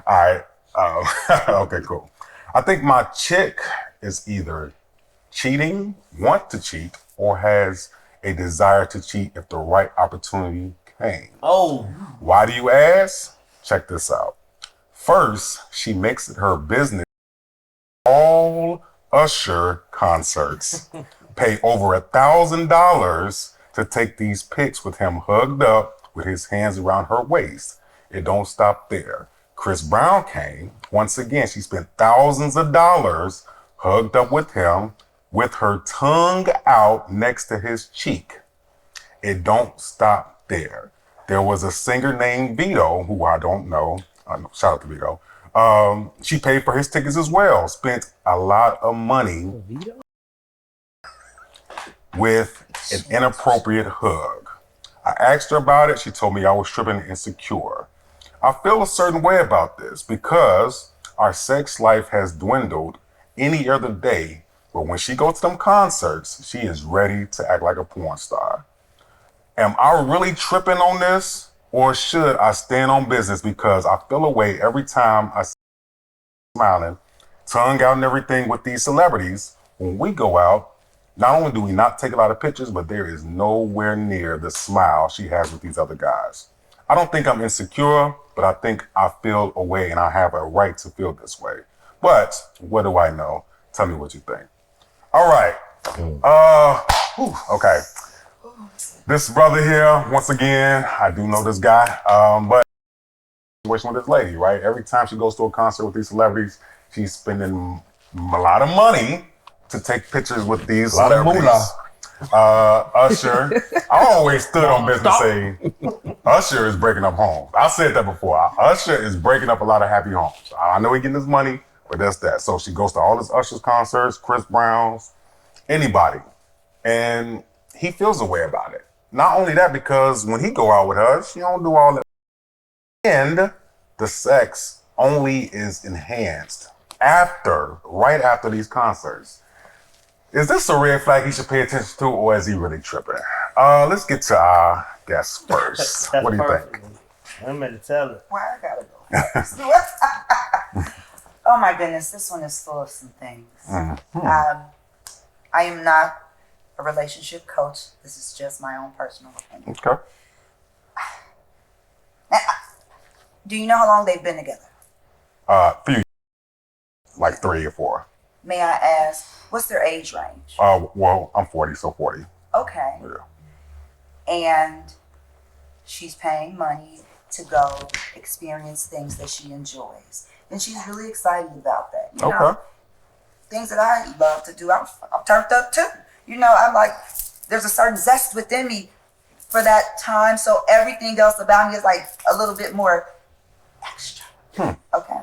All right. Okay, cool. I think my chick is either cheating, want to cheat, or has a desire to cheat if the right opportunity came. Oh. Why do you ask? Check this out. First, she makes it her business all Usher concerts. Pay over $1,000 to take these pics with him hugged up with his hands around her waist. It don't stop there. Chris Brown came. Once again, she spent thousands of dollars hugged up with him with her tongue out next to his cheek. It don't stop there. There was a singer named Vito, who I don't know. Shout out to Vito. She paid for his tickets as well. Spent a lot of money with an inappropriate hug. I asked her about it. She told me I was tripping and insecure. I feel a certain way about this because our sex life has dwindled any other day, but when she goes to them concerts, she is ready to act like a porn star. Am I really tripping on this, or should I stand on business because I feel a way every time I see her smiling, tongue out and everything with these celebrities? When we go out, not only do we not take a lot of pictures, but there is nowhere near the smile she has with these other guys. I don't think I'm insecure, but I think I feel a way and I have a right to feel this way. But what do I know? Tell me what you think. All right. Okay. This brother here, once again, I do know this guy, but situation with this lady, right? Every time she goes to a concert with these celebrities, she's spending a lot of money to take pictures with these celebrities. Usher, I always stood on business saying Usher is breaking up homes. I said that before. Usher is breaking up a lot of happy homes. I know he's getting his money, but that's that. So she goes to all his Usher's concerts, Chris Brown's, anybody. And he feels a way about it. Not only that, because when he go out with her, she don't do all that. And the sex only is enhanced right after these concerts. Is this a red flag he should pay attention to, or is he really tripping? Let's get to our guest first. What do you think? I'm ready to tell it. Well, I gotta go first. Oh my goodness, this one is full of some things. I am not a relationship coach. This is just my own personal opinion. Okay. Do you know how long they've been together? Few, like 3 or 4. may I ask, what's their age range? Well, I'm 40, so 40. Okay. Yeah. And she's paying money to go experience things that she enjoys. And she's really excited about that. You know, things that I love to do, I'm turned up too. You know, I'm like, there's a certain zest within me for that time. So everything else about me is like a little bit more extra. Okay.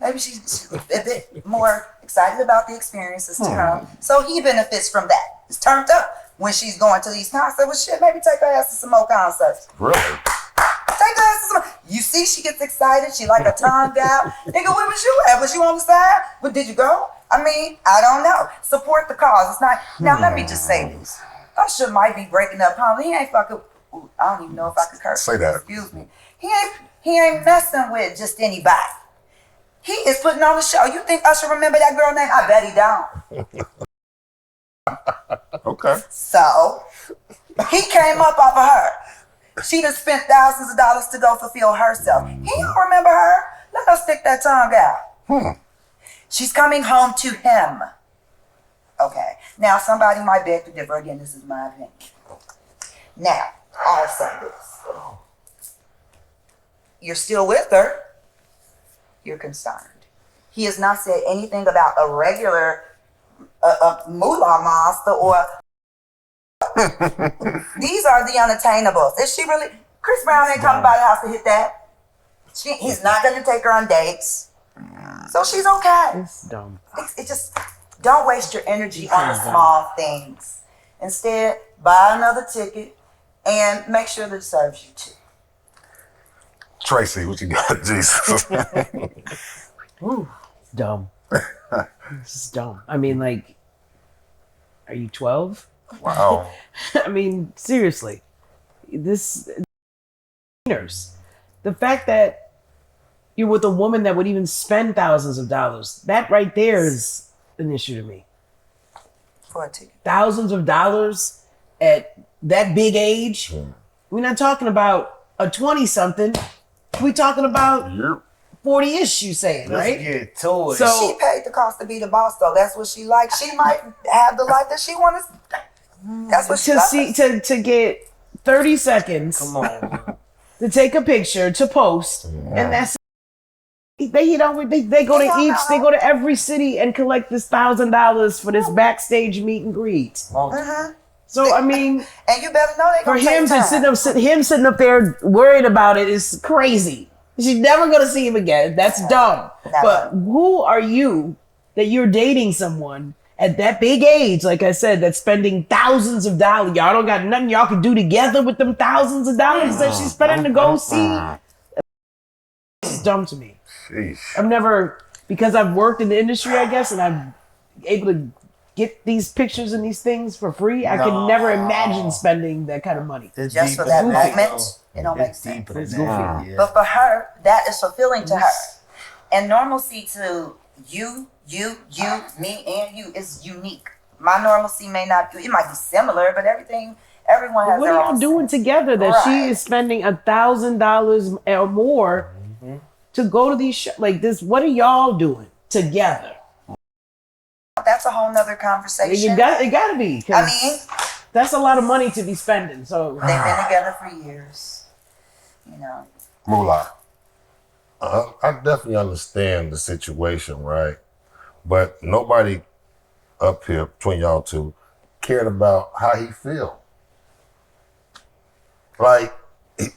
Maybe she's a bit more excited about the experiences to come. So he benefits from that. It's turned up when she's going to these concerts. Well, shit, maybe take her ass to some more concerts. Really? Take her ass to some. You see, she gets excited. She like a tongue out. Nigga, where was you at? Was you on the side? But did you go? I mean, I don't know. Support the cause. It's not. Now, let me just say this. Usher might be breaking up home. He ain't fucking. Ooh, I don't even know if I could curse. Say that. Excuse me. He ain't messing with just anybody. He is putting on a show. You think Usher remember that girl name? I bet he don't. Okay. So he came up off of her. She done spent thousands of dollars to go fulfill herself. He don't remember her. Let her stick that tongue out. She's coming home to him. Okay. Now somebody might beg to differ. Again, this is my opinion. Now, I'll say this. You're still with her. You're concerned. He has not said anything about a regular moolah monster or these are the unattainables. Is she really? Chris Brown ain't coming by the house to hit that. He's not going to take her on dates. So she's okay. It's dumb. It's just, don't waste your energy on the small things. Instead, buy another ticket and make sure that it serves you too. Tracy, what you got? Jesus. Ooh, dumb. This is dumb. I mean, like, are you 12? Wow. I mean, seriously. The fact that you're with a woman that would even spend thousands of dollars, that right there is an issue to me. For a ticket. Thousands of dollars at that big age. We're not talking about a 20-something. We're talking about 40-ish, you saying, Let's right? get to it. So- She paid the cost to be the boss, though. That's what she likes. She might have the life that she wants. That's what she To loves. see to get 30 seconds Come on, man. to take a picture to post, and that's they go to each, they go to every city and collect this $1,000 for this backstage meet and greet. So I mean, And you better know they for gonna take him time. to sitting up there worried about it is crazy. She's never gonna see him again. That's dumb. Never. But who are you that you're dating someone at that big age, like I said, that's spending thousands of dollars? Y'all don't got nothing y'all can do together with them thousands of dollars that she's spending to go see. It's dumb to me. Sheesh. I've never, because I've worked in the industry, I guess, and I'm able to get these pictures and these things for free. I could never imagine spending that kind of money. It's Just deeper for that than moment, though. it don't make It's sense. deeper than It's that. goofy. Yeah. But for her, that is fulfilling to her. And normalcy to you, me, and you is unique. My normalcy may not be, it might be similar, but everyone has What their are y'all own doing together that she Right. is spending $1,000 or more to go to these shows? Like this, what are y'all doing together? That's a whole nother conversation. It gotta be. I 'Cause mean, that's a lot of money to be spending. So they've been together for years. You know. Moolah. I definitely understand the situation, right? But nobody up here between y'all two cared about how he feel. Like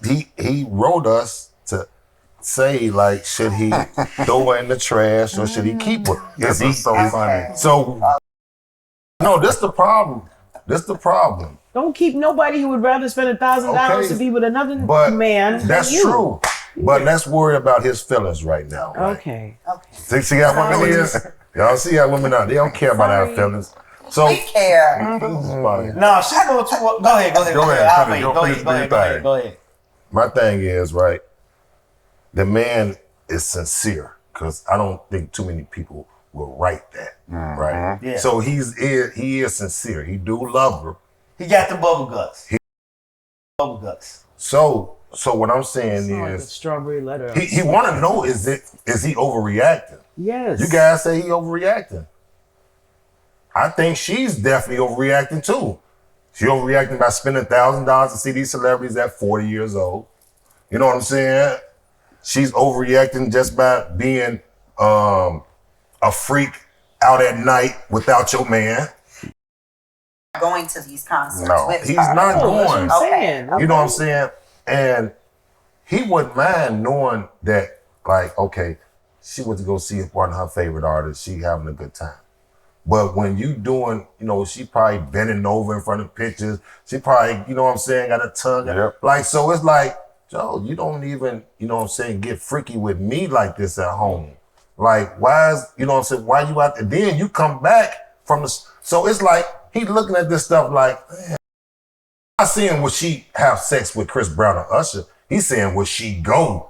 he wrote us to say like, should he throw her in the trash or should he keep her? This is so funny. So no, this the problem. don't keep nobody who would rather spend $1,000 to be with another But man. than that's you. true. But let's worry about his feelings right now. Right? Okay. See how women is? Y'all see how women are. They don't care about our feelings. So We care. No, she go to. Go ahead. Go ahead, I'll finish. wait. Go Go finish ahead. your thing. Go ahead. my thing is, right, the man is sincere because I don't think too many people will write that, right? Yeah. So he is sincere. He do love her. He got the bubble guts. Bubble guts. So So what I'm saying It's not like a is, strawberry letter. he want to know, is he overreacting? Yes. You guys say he overreacting. I think she's definitely overreacting too. She overreacting by spending $1,000 to see these celebrities at 40 years old. You know what I'm saying? She's overreacting just by being a freak out at night without your man. Going to these concerts. No, with he's her. not Oh, that's what going. I'm saying. You know what I'm saying? And he wouldn't mind knowing that, like, okay, she went to go see one of her favorite artists. She having a good time. But when you doing, you know, she probably bending over in front of pictures. She probably, you know what I'm saying, got a tongue. Yep. Like, so it's like, Joe, you don't even, you know what I'm saying, get freaky with me like this at home. Like, why is, you know what I'm saying, why you out there? Then you come back from the, so it's like, he looking at this stuff like, man, I'm not saying would she have sex with Chris Brown or Usher. He's saying would she go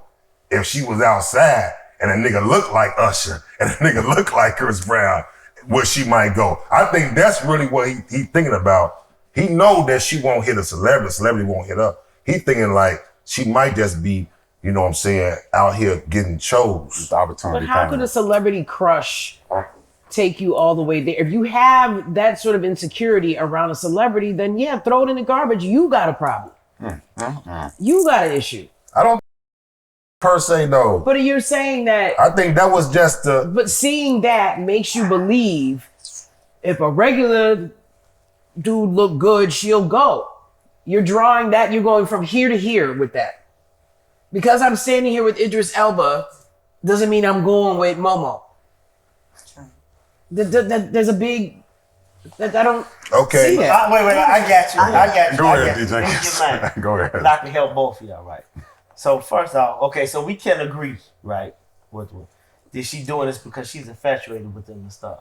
if she was outside and a nigga looked like Usher and a nigga looked like Chris Brown, where she might go. I think that's really what he thinking about. He know that she won't hit a celebrity won't hit her. He thinking like she might just be, you know what I'm saying, out here getting chose. The opportunity. But how could a celebrity crush take you all the way there? If you have that sort of insecurity around a celebrity, then yeah, throw it in the garbage. You got a problem. You got an issue. I don't per se though. But you're saying that, I think that was just the, but seeing that makes you believe if a regular dude look good, she'll go. You're drawing that, you're going from here to here with that. Because I'm standing here with Idris Elba doesn't mean I'm going with Momo. There's a big, I don't okay. see that. Wait, I got you. I got you. Go I ahead, got you. DJ. Here's your man. Go ahead. And I can help both of y'all, right? So first off, okay, so we can agree, right? With did she doing this because she's infatuated with them and stuff?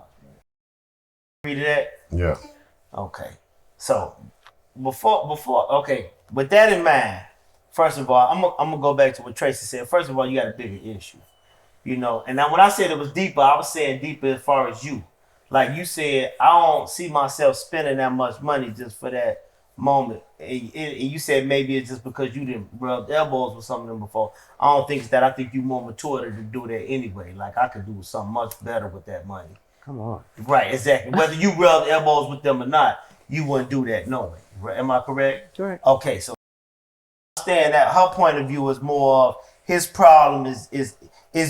Agree to that? Yeah. Okay. So before okay, with that in mind, first of all, I'm gonna go back to what Tracy said. First of all, you got a bigger issue. You know, and now when I said it was deeper, I was saying deeper as far as you. Like you said, I don't see myself spending that much money just for that moment. And you said maybe it's just because you didn't rub elbows with some of them before. I don't think it's that. I think you more mature to do that anyway. Like I could do something much better with that money. Come on. Right, exactly. Whether you rubbed elbows with them or not, you wouldn't do that knowing. Right? Am I correct? Correct. Okay, so I understand that her point of view is more of his problem is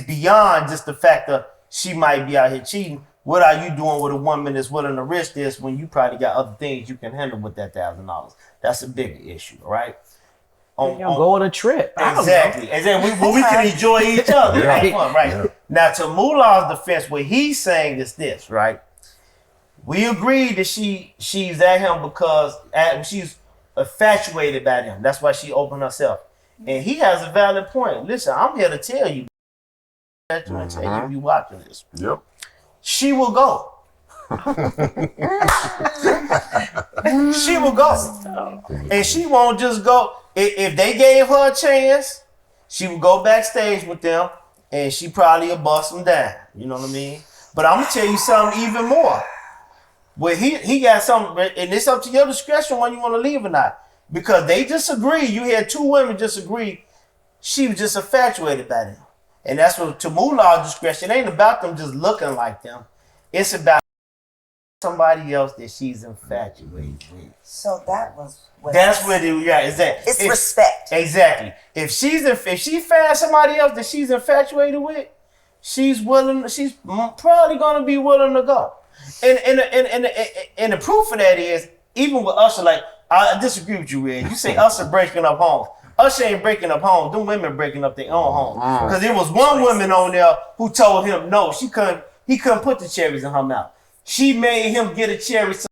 beyond just the fact that she might be out here cheating. What are you doing with a woman that's willing to risk this when you probably got other things you can handle with that $1,000? That's a bigger issue, right? Y'all go on a trip. I don't know. Exactly. We can enjoy each other. Yeah. Have fun, right? Yeah. Now, to Mullah's defense, what he's saying is this, right? We agree that she's at him because she's infatuated by him. That's why she opened herself. And he has a valid point. Listen, I'm here to tell you. If you watching this. Yep. She will go. She will go. And she won't just go. If they gave her a chance, she would go backstage with them and she probably will bust them down. You know what I mean? But I'm going to tell you something even more. Well, he got something, and it's up to your discretion when you want to leave or not. Because they disagree. You had two women disagree. She was just infatuated by them. And that's what, to Mullah's discretion, it ain't about them just looking like them. It's about somebody else that she's infatuated with. So that was what That's what it, yeah, exactly. it's respect. Exactly. If she finds somebody else that she's infatuated with, she's probably gonna be willing to go. And the proof of that is, even with Usher, like, I disagree with you, Ed. You say Usher breaking up homes. Usher ain't breaking up homes. Them women breaking up their own homes. Because there was one woman on there who told him no, he couldn't put the cherries in her mouth. She made him get a cherry to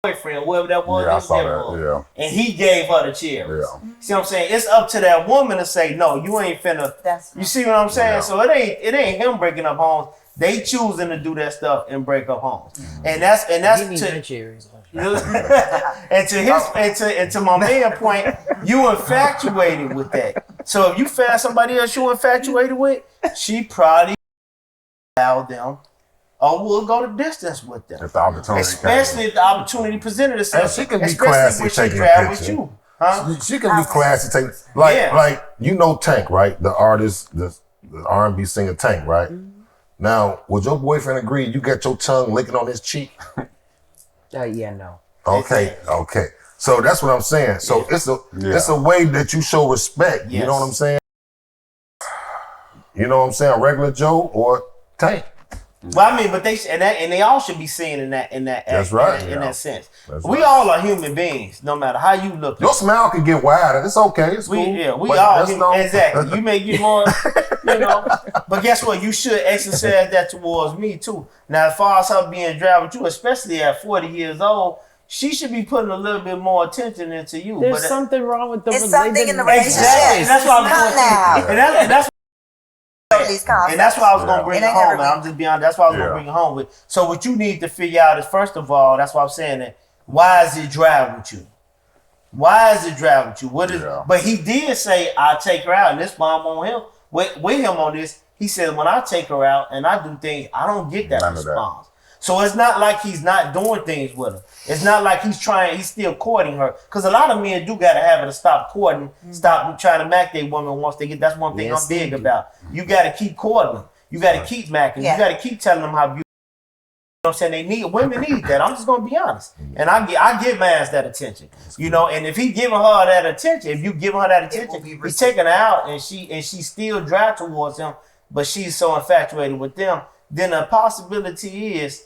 her boyfriend, whoever that was. Yeah, I saw that. Yeah. And he gave her the cherries. Yeah. See what I'm saying? It's up to that woman to say, no, you ain't finna. You see what I'm saying? Yeah. So it ain't him breaking up homes. They choosing to do that stuff and break up homes. And that's Give me to my cherries. and to my main point, you infatuated with that. So if you find somebody else you infatuated with, she probably allow them or will go the distance with them. If the opportunity Especially if the opportunity presented itself. And she can be especially classy when she taking a travel with picture. you. Huh? She can be classy. Like you know Tank, right? The artist, the R&B singer Tank, right? Now, would your boyfriend agree you got your tongue licking on his cheek? Yeah, no. Okay. So that's what I'm saying. So it's a way that you show respect. Yes. You know what I'm saying? You know what I'm saying? Regular Joe or Tank. Well, I mean, but they all should be seen in that That's right. in that sense. That's We right. all are human beings, no matter how you look. Your smile can get wider. It's okay. It's cool. We But all that's human, exactly. You may get more, But guess what? You should exercise that towards me too. Now, as far as her being driving with you, especially at 40 years old, she should be putting a little bit more attention into you. There's something wrong with the It's something in the relationship. Exactly. That's what I was going Now. to and that's These concepts. And that's why I was gonna bring It it ain't home. never And I'm just being honest. That's why I was gonna bring it home with. So what you need to figure out is, first of all, that's why I'm saying that. Why is it driving with you? Why is it driving with you? What is? But he did say I'll take her out, and this why I'm on him with him on this. He said when I take her out and I do things, I don't get that response. So it's not like he's not doing things with her. It's not like he's still courting her. Because a lot of men do got to have it to stop courting, stop trying to mac their woman once they get. That's one thing I'm big about. You got to keep courting them. You got to keep macking. You got to keep telling them how beautiful. You know what I'm saying? Women need that. I'm just going to be honest. And I give mans that attention. You know, and if he giving her that attention, if you giving her that attention, he's taking her out and she still drive towards him, but she's so infatuated with them, then the possibility is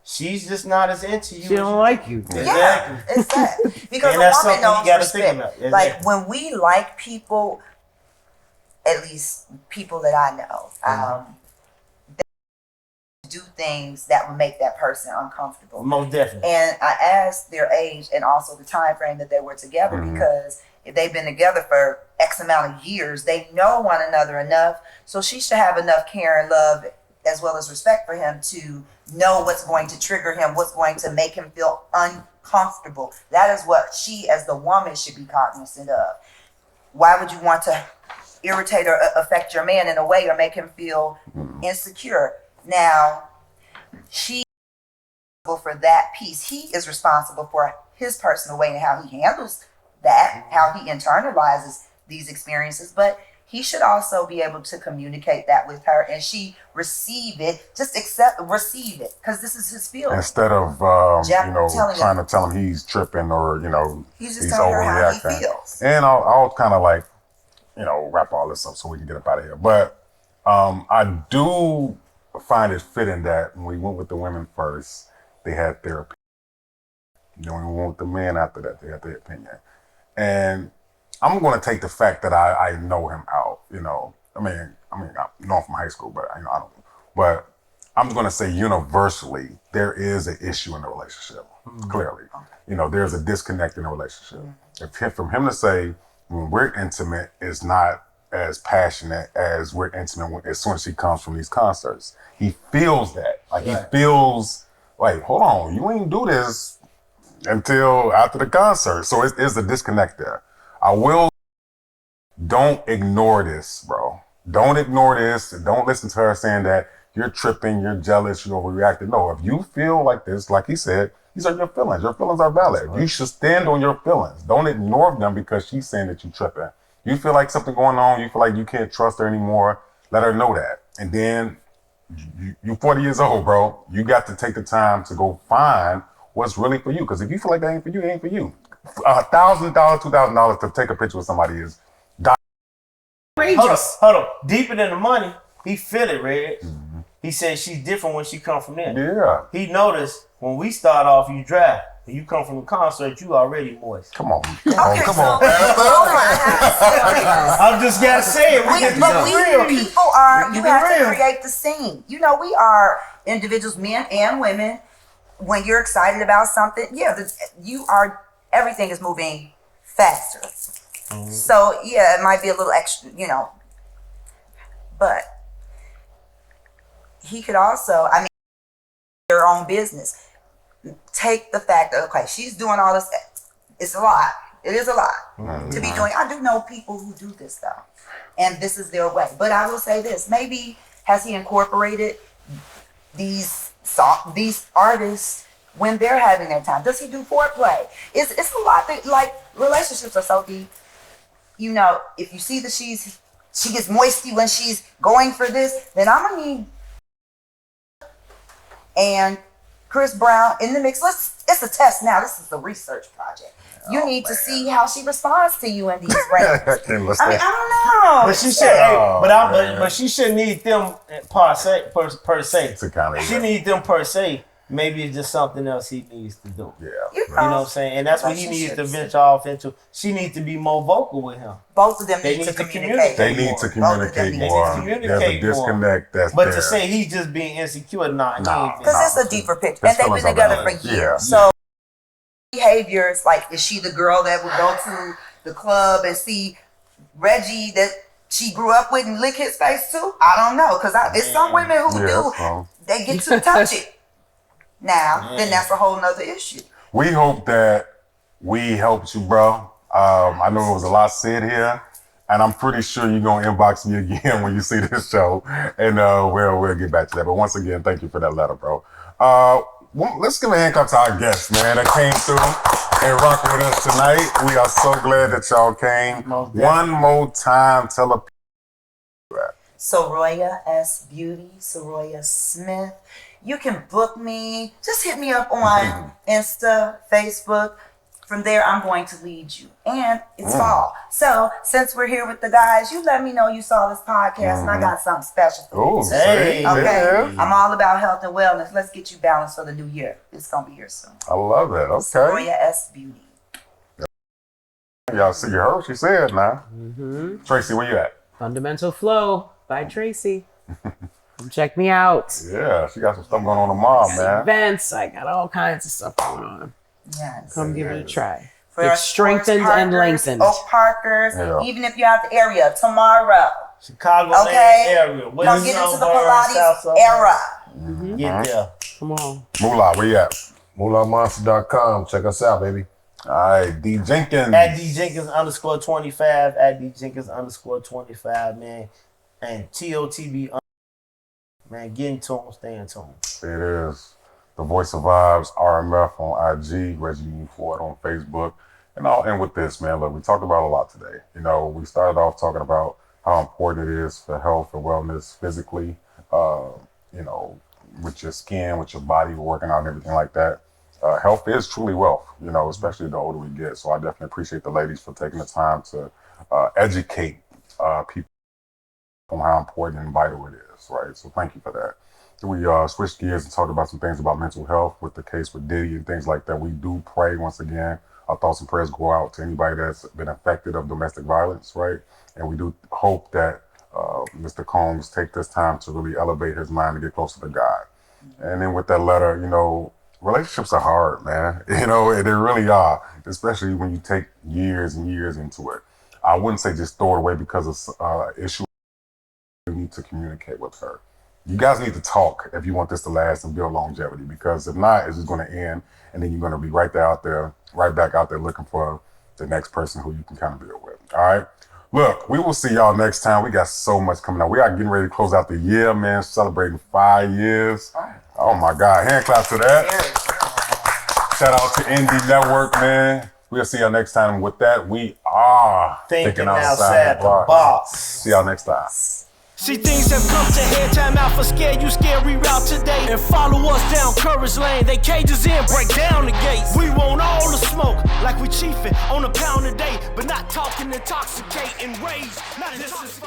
she's just not as into you. She don't like you. Exactly. Yeah, it's that. Because And a that's woman something you knows gotta think respect. about. Like when we like people, at least people that I know, they do things that would make that person uncomfortable. Most definitely. And I asked their age and also the time frame that they were together, because if they've been together for X amount of years, they know one another enough. So she should have enough care and love as well as respect for him to know what's going to trigger him, what's going to make him feel uncomfortable. That is what she, as the woman, should be cognizant of. Why would you want to irritate or affect your man in a way or make him feel insecure? Now, she is responsible for that piece. He is responsible for his personal way and how he handles that, how he internalizes these experiences, but he should also be able to communicate that with her, and she receive it, receive it, because this is his feeling. Instead of trying to tell him he's tripping or he's just telling her how he feels. And I'll kind of like wrap all this up so we can get up out of here. But I do find it fitting that when we went with the women first, they had therapy. When we went with the men after that, they had their opinion. And I'm going to take the fact that I know him out, I mean, I know him from high school, but I don't. But I'm going to say universally, there is an issue in the relationship. Clearly, there's a disconnect in the relationship. From him to say when we're intimate is not as passionate as we're intimate as soon as she comes from these concerts. He feels that, he feels like, hold on, you ain't do this until after the concert. So it's a disconnect there. Don't ignore this, bro. Don't ignore this. Don't listen to her saying that you're tripping, you're jealous, you're overreacting. No, if you feel like this, like he said, these are your feelings. Your feelings are valid. Right. You should stand on your feelings. Don't ignore them because she's saying that you're tripping. You feel like something going on, you feel like you can't trust her anymore, let her know that. And then you're 40 years old, bro. You got to take the time to go find what's really for you. Because if you feel like that ain't for you, it ain't for you. $1,000, $2,000 to take a picture with somebody is outrageous. Hold on. Deeper than the money, he feel it, Red. He said she's different when she come from there. Yeah. He noticed when we start off, you dry. When you come from the concert, you already moist. Come on. Come on. I'm just gotta say it. People are, you have to create the scene. We are individuals, men and women. When you're excited about something, everything is moving faster. So it might be a little extra, but he could also, their own business. Take the fact that, okay, she's doing all this. It's a lot. It is a lot to be doing. I do know people who do this though, and this is their way. But I will say this: maybe has he incorporated these artists when they're having their time? Does he do foreplay? It's a lot that, like, relationships are so deep. You know, if you see that she gets moisty when she's going for this, then I'm gonna need and Chris Brown in the mix. It's a test now. This is a research project. You need to see how she responds to you in these ranges. I don't know. But she should, but she shouldn't need them per se. She needs them per se. Maybe it's just something else he needs to do. Yeah. You know what I'm saying? And that's what he needs to venture off into. She needs to be more vocal with him. Both of them need to communicate. They need to communicate more. There's a disconnect that's but there. to say he's just being insecure, because it's a deeper picture. And they've been together for years. Yeah. So behaviors, like, is she the girl that would go to the club and see Reggie that she grew up with and lick his face too? I don't know, because it's some women who do. They get to touch it. Now, then that's a whole nother issue. We hope that we helped you, bro. I know it was a lot said here, and I'm pretty sure you're gonna inbox me again when you see this show, and we'll get back to that. But once again, thank you for that letter, bro. Let's give a hand clap to our guests, man, that came through and rock with us tonight. We are so glad that y'all came. One more time, tell a Soroya S. Beauty, Soroya Smith. You can book me. Just hit me up on Insta, Facebook. From there, I'm going to lead you. And it's fall. So, since we're here with the guys, you let me know you saw this podcast and I got something special for you. Hey, okay? Yeah. I'm all about health and wellness. Let's get you balanced for the new year. It's going to be here soon. I love it. Okay. Soroya S. Beauty. Y'all see, you heard what she said now. Tracy, where you at? Fundamental Flow by Tracy. Come check me out. Yeah, she got some stuff going on tomorrow, man. Events. I got all kinds of stuff going on. Yes. Come give it a try. For It's our strengthened sports and partners, lengthened. Oak Parkers, Yeah. even if you're out the area, tomorrow. Chicago Okay? area. Come get into the Pilates era. Get there. Come on. Moolah, where you at? MoolahMonster.com. Check us out, baby. All right, D Jenkins. At D Jenkins _25. At D Jenkins _25, man. And TOTB. Man, get in tune, stay in tune. It is the Voice of Vibes, RMF on IG, Reggie Ford on Facebook. And I'll end with this, man. Look, we talked about a lot today. You know, we started off talking about how important it is for health and wellness physically, you know, with your skin, with your body, working out and everything like that. Health is truly wealth, you know, especially the older we get. So I definitely appreciate the ladies for taking the time to educate people on how important and vital it is, right? So thank you for that. We switched gears and talked about some things about mental health with the case with Diddy and things like that. We do pray, once again, our thoughts and prayers go out to anybody that's been affected of domestic violence, right? And we do hope that Mr. Combs take this time to really elevate his mind and get closer to God. And then with that letter, you know, relationships are hard, man. You know, they really are, especially when you take years and years into it. I wouldn't say just throw it away because of issue. You need to communicate with her. You guys need to talk if you want this to last and build longevity, because if not, it's just going to end, and then you're going to be right back out there looking for the next person who you can kind of build with. All right. Look, we will see y'all next time. We got so much coming out. We are getting ready to close out the year, man, celebrating 5 years. Oh my God. Hand clap to that. Shout out to Indie Network, man. We'll see y'all next time. With that, we are Thinking outside the box. See y'all next time. See, things have come to head, time out for scare you, reroute today. And follow us down Courage Lane, they cages in, break down the gates. We want all the smoke, like we chiefin' on a pound a day, but not talking intoxicating rage. Not this is